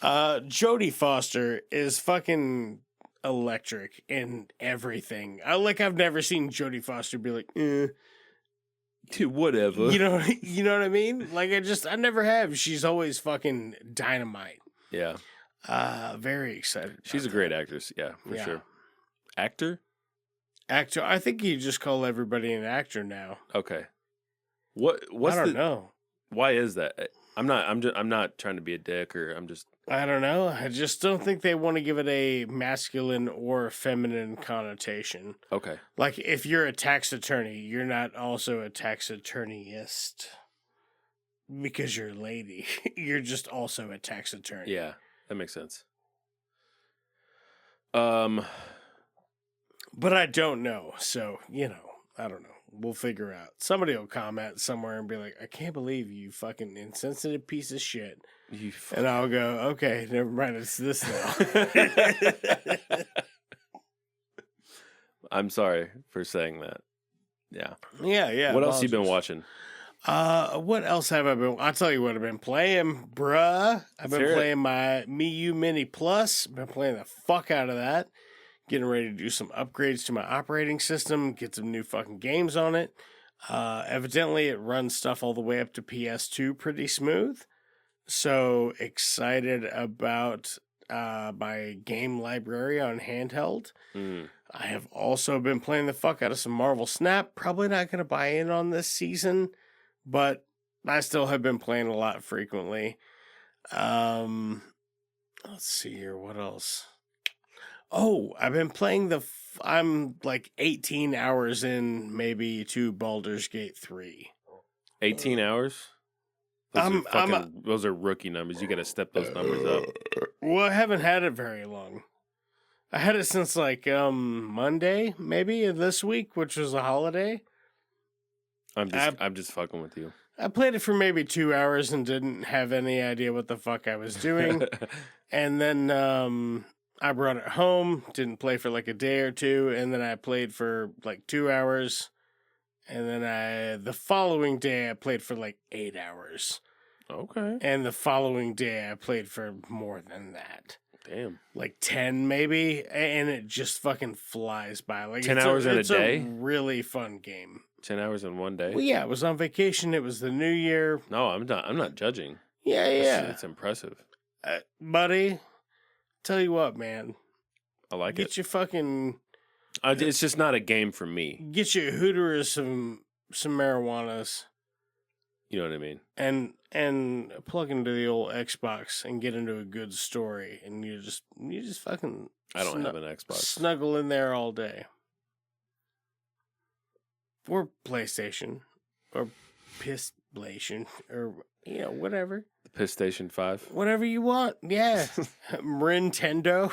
Jodie Foster is fucking electric in everything. I've never seen Jodie Foster be like, Whatever. You know what I mean? Like, I never have. She's always fucking dynamite. Yeah. Very excited. She's a great actress. Yeah, for sure. Actor? Actor. I think you just call everybody an actor now. Okay. What's I don't know. Why is that? I'm not trying to be a dick, or I'm just... I don't know. I just don't think they want to give it a masculine or feminine connotation. Okay. Like, if you're a tax attorney, you're not also a tax attorneyist because you're a lady. You're just also a tax attorney. Yeah, that makes sense. But I don't know. So, I don't know. We'll figure out. Somebody will comment somewhere and be like, I can't believe you fucking insensitive piece of shit. And I'll go, okay, never mind. It's this now. I'm sorry for saying that. Yeah. Yeah. What else you been watching? What else have I been? I'll tell you what I've been playing, bruh. I've been Let's hear playing my MiU Mini Plus. Been playing the fuck out of that. Getting ready to do some upgrades to my operating system. Get some new fucking games on it. Evidently, it runs stuff all the way up to PS2 pretty smooth. So excited about my game library on handheld. I have also been playing the fuck out of some Marvel Snap. Probably not going to buy in on this season, but I still have been playing a lot frequently. Let's see here. What else? Oh, I've been playing I'm like 18 hours in maybe to Baldur's Gate 3. 18 hours? Those are rookie numbers. You got to step those numbers up. Well, I haven't had it very long. I had it since like Monday, maybe of this week, which was a holiday. I'm just fucking with you. I played it for maybe 2 hours and didn't have any idea what the fuck I was doing. And then I brought it home, didn't play for like a day or two, and then I played for like 2 hours. And then the following day, I played for like 8 hours. Okay. And the following day, I played for more than that. Damn. Like 10 maybe, and it just fucking flies by. Like 10 hours in a day? It's a really fun game. 10 hours in one day? Well, yeah, I was on vacation. It was the New Year. No, I'm not judging. Yeah. It's impressive. Buddy, tell you what, man. I like it. Get your fucking... it's just not a game for me. Get your Hooterers some marijuanas. You know what I mean? And plug into the old Xbox and get into a good story, and you just fucking... I don't have an Xbox. Snuggle in there all day. Or PlayStation. Or PlayStation. Or, whatever. The PlayStation 5? Whatever you want, yeah. Nintendo.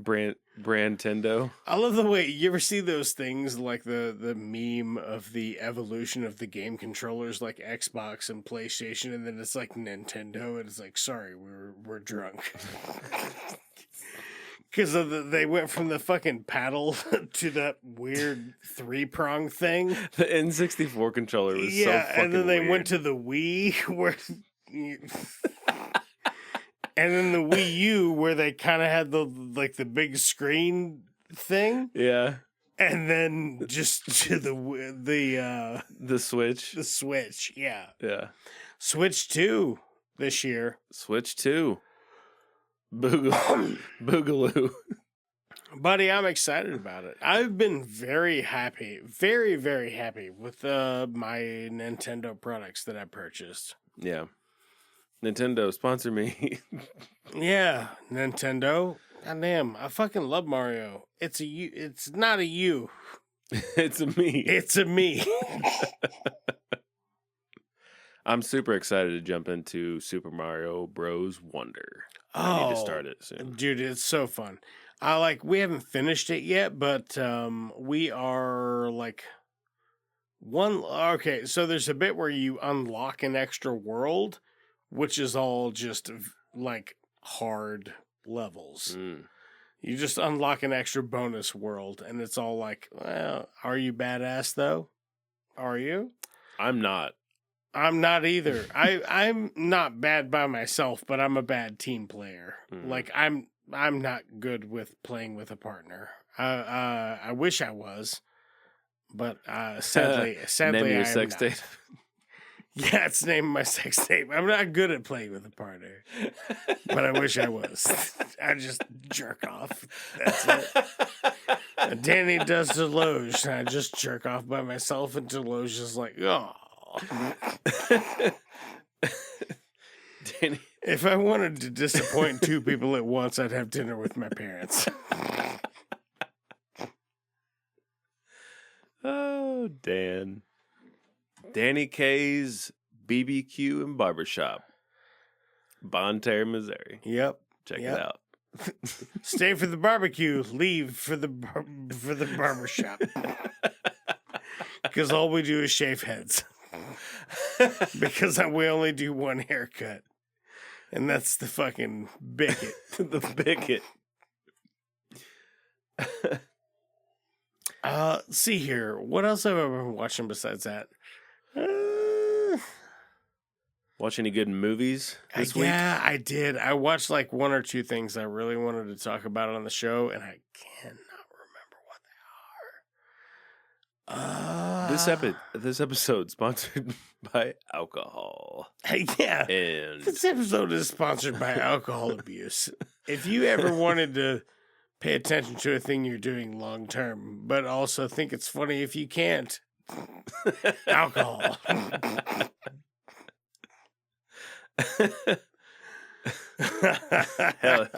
Brandtendo. I love the way you ever see those things like the meme of the evolution of the game controllers like Xbox and PlayStation, and then it's like Nintendo, and it's like, sorry, we're drunk. Because they went from the fucking paddle to that weird 3-prong thing. The N64 controller was so fucking and then they weird. went to the Wii where... And then the Wii U, where they kind of had the big screen thing. Yeah. And then just to the Switch. The Switch, yeah. Yeah. Switch 2 this year. Switch 2. Boogaloo. Buddy, I'm excited about it. I've been very happy, very, very happy with my Nintendo products that I purchased. Yeah. Nintendo, sponsor me. Yeah, Nintendo. Goddamn, I fucking love Mario. It's not a you. It's a me. It's a me. I'm super excited to jump into Super Mario Bros. Wonder. I need to start it soon. Dude, it's so fun. We haven't finished it yet, but we are like okay, so there's a bit where you unlock an extra world, which is all just like hard levels. You just unlock an extra bonus world, and it's all like, well, are you badass though? Are you? I'm not. I'm not either. I'm not bad by myself, but I'm a bad team player. Like I'm not good with playing with a partner. I wish I was, but sadly Name your I am sex not. tape. Yeah, it's named my sex tape. I'm not good at playing with a partner, but I wish I was. I just jerk off. That's it. Danny does Deloge, and I just jerk off by myself, and Deloge is like, oh. Danny. If I wanted to disappoint two people at once, I'd have dinner with my parents. Oh, Dan. Danny K's BBQ and Barbershop. Bonne Terre, Missouri. Yep. Check it out. Stay for the barbecue, leave for the barbershop. Because all we do is shave heads. Because we only do one haircut. And that's the fucking bigot. The bigot. See here. What else have I been watching besides that? Watch any good movies this week? Yeah, I did. I watched like one or two things I really wanted to talk about on the show, and I cannot remember This episode sponsored by alcohol. Yeah. And This episode is sponsored by alcohol abuse. If you ever wanted to pay attention to a thing you're doing long term, but also think it's funny if you can't, alcohol. Hell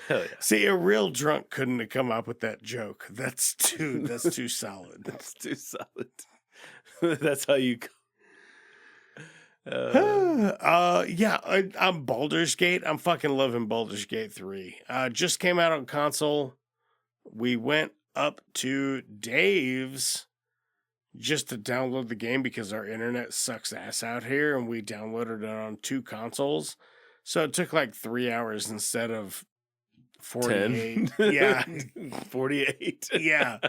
yeah. See, a real drunk couldn't have come up with that joke. That's too solid. That's too solid. That's how you go. I'm Baldur's Gate. I'm fucking loving Baldur's Gate 3. Just came out on console. We went up to Dave's just to download the game because our internet sucks ass out here, and we downloaded it on 2 consoles. So it took like 3 hours instead of 48. 10? Yeah. 48. Yeah.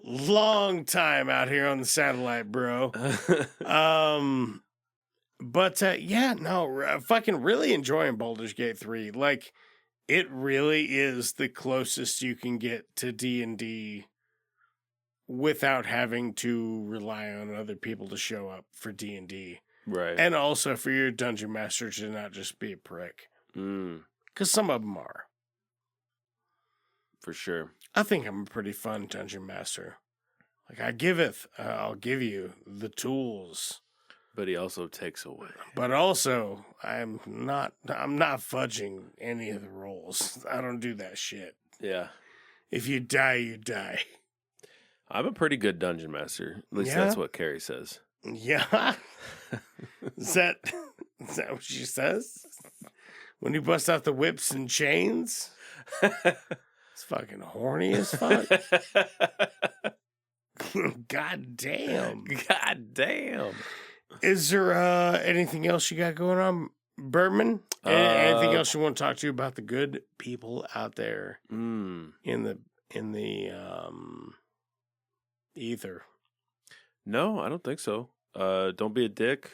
Long time out here on the satellite, bro. Fucking really enjoying Baldur's Gate 3. Like, it really is the closest you can get to D&D without having to rely on other people to show up for D&D. Right. And also for your dungeon master to not just be a prick. Because some of them are. For sure. I think I'm a pretty fun dungeon master. Like, I'll give you the tools. But he also takes away. But also, I'm not fudging any of the rolls. I don't do that shit. Yeah. If you die, you die. I'm a pretty good dungeon master. At least that's what Carrie says. Yeah. Is that what she says? When you bust out the whips and chains? It's fucking horny as fuck. God damn. God damn. Is there anything else you got going on, Bergman? Anything else you want to talk to about the good people out there in the ether? No, I don't think so. Don't be a dick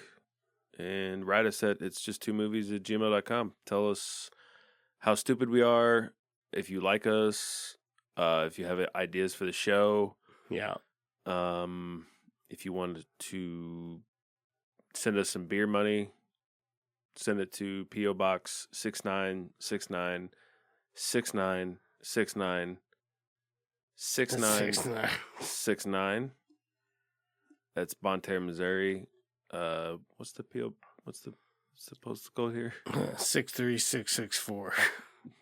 and write us at itsjusttwomovies@gmail.com. Tell us how stupid we are, if you like us, if you have ideas for the show. Yeah. If you wanted to send us some beer money, send it to P.O. Box 6969 6969 6969. That's Bonne Terre, Missouri. What's the supposed to go here? 63664.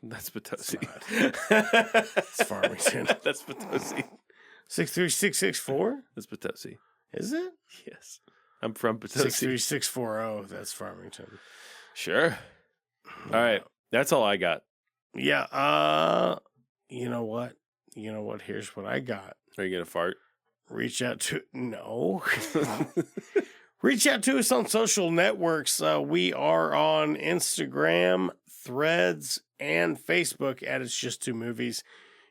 That's Potosi. It's Farmington. That's Potosi. 63664? That's Potosi. Is it? Yes. I'm from Potosi. 63640. That's Farmington. Sure. All right. That's all I got. Yeah. You know what? Here's what I got. Are you going to fart? Reach out to us on social networks. We are on Instagram, Threads, and Facebook at It's Just Two Movies.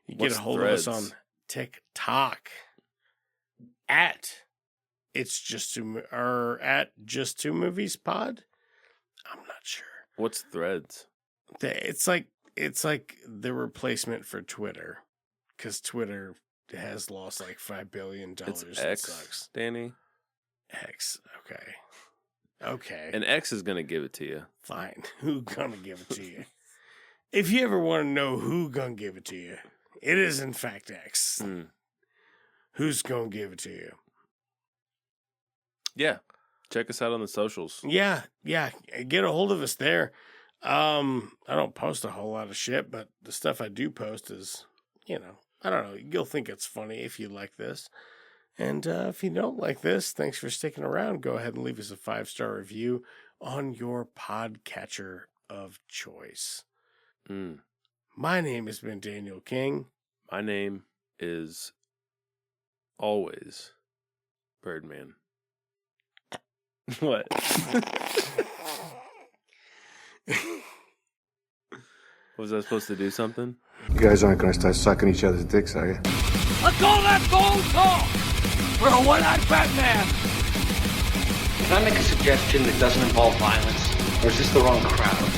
You What's get a hold Threads? of us on TikTok at It's Just Two or at Just Two Movies Pod. I'm not sure. What's Threads? It's like the replacement for Twitter, because Twitter has lost like $5 billion. It's It X, sucks. Danny. X. Okay. And X is going to give it to you. Fine. Who gonna give it to you? If you ever want to know who gonna give it to you, it is in fact X. Who's gonna give it to you? Yeah. Check us out on the socials. Yeah. Get a hold of us there. I don't post a whole lot of shit, but the stuff I do post is, I don't know. You'll think it's funny if you like this. And if you don't like this, thanks for sticking around. Go ahead and leave us a 5-star review on your podcatcher of choice. My name has been Daniel King. My name is always Birdman. What? Was I supposed to do something? You guys aren't gonna start sucking each other's dicks, are you? Let's call that bold talk for a one-eyed Batman. Can I make a suggestion that doesn't involve violence? Or is this the wrong crowd?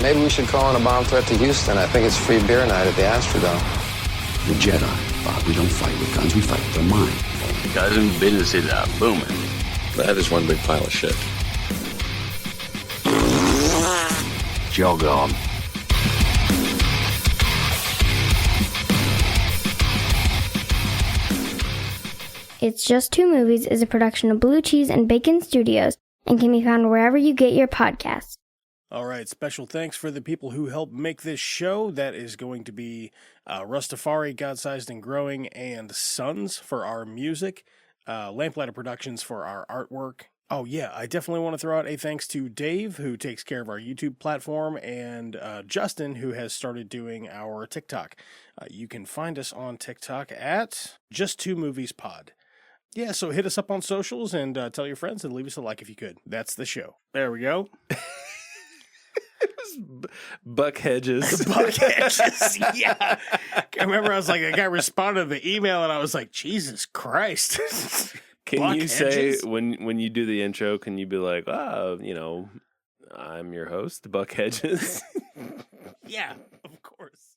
Maybe we should call in a bomb threat to Houston. I think it's free beer night at the Astrodome. The Jedi We don't fight with guns, we fight with our mind. Cousin, business is booming. That is one big pile of shit. Jog on. It's Just Two Movies is a production of Blue Cheese and Bacon Studios and can be found wherever you get your podcasts. All right, special thanks for the people who helped make this show. That is going to be Russ, Tafari, God-Sized and Growing, and SUNDS for our music, Lamplighter Productions for our artwork. Oh yeah, I definitely want to throw out a thanks to Dave, who takes care of our YouTube platform, and Justin, who has started doing our TikTok. You can find us on TikTok at Just Two Movies Pod. Yeah, so hit us up on socials and tell your friends and leave us a like if you could. That's the show. There we go. Buck Hedges. Buck Hedges, yeah. I remember I was like, a guy responded to the email and I was like, Jesus Christ. Can Buck you Hedges? say, when you do the intro, can you be like, I'm your host, Buck Hedges? Yeah, of course.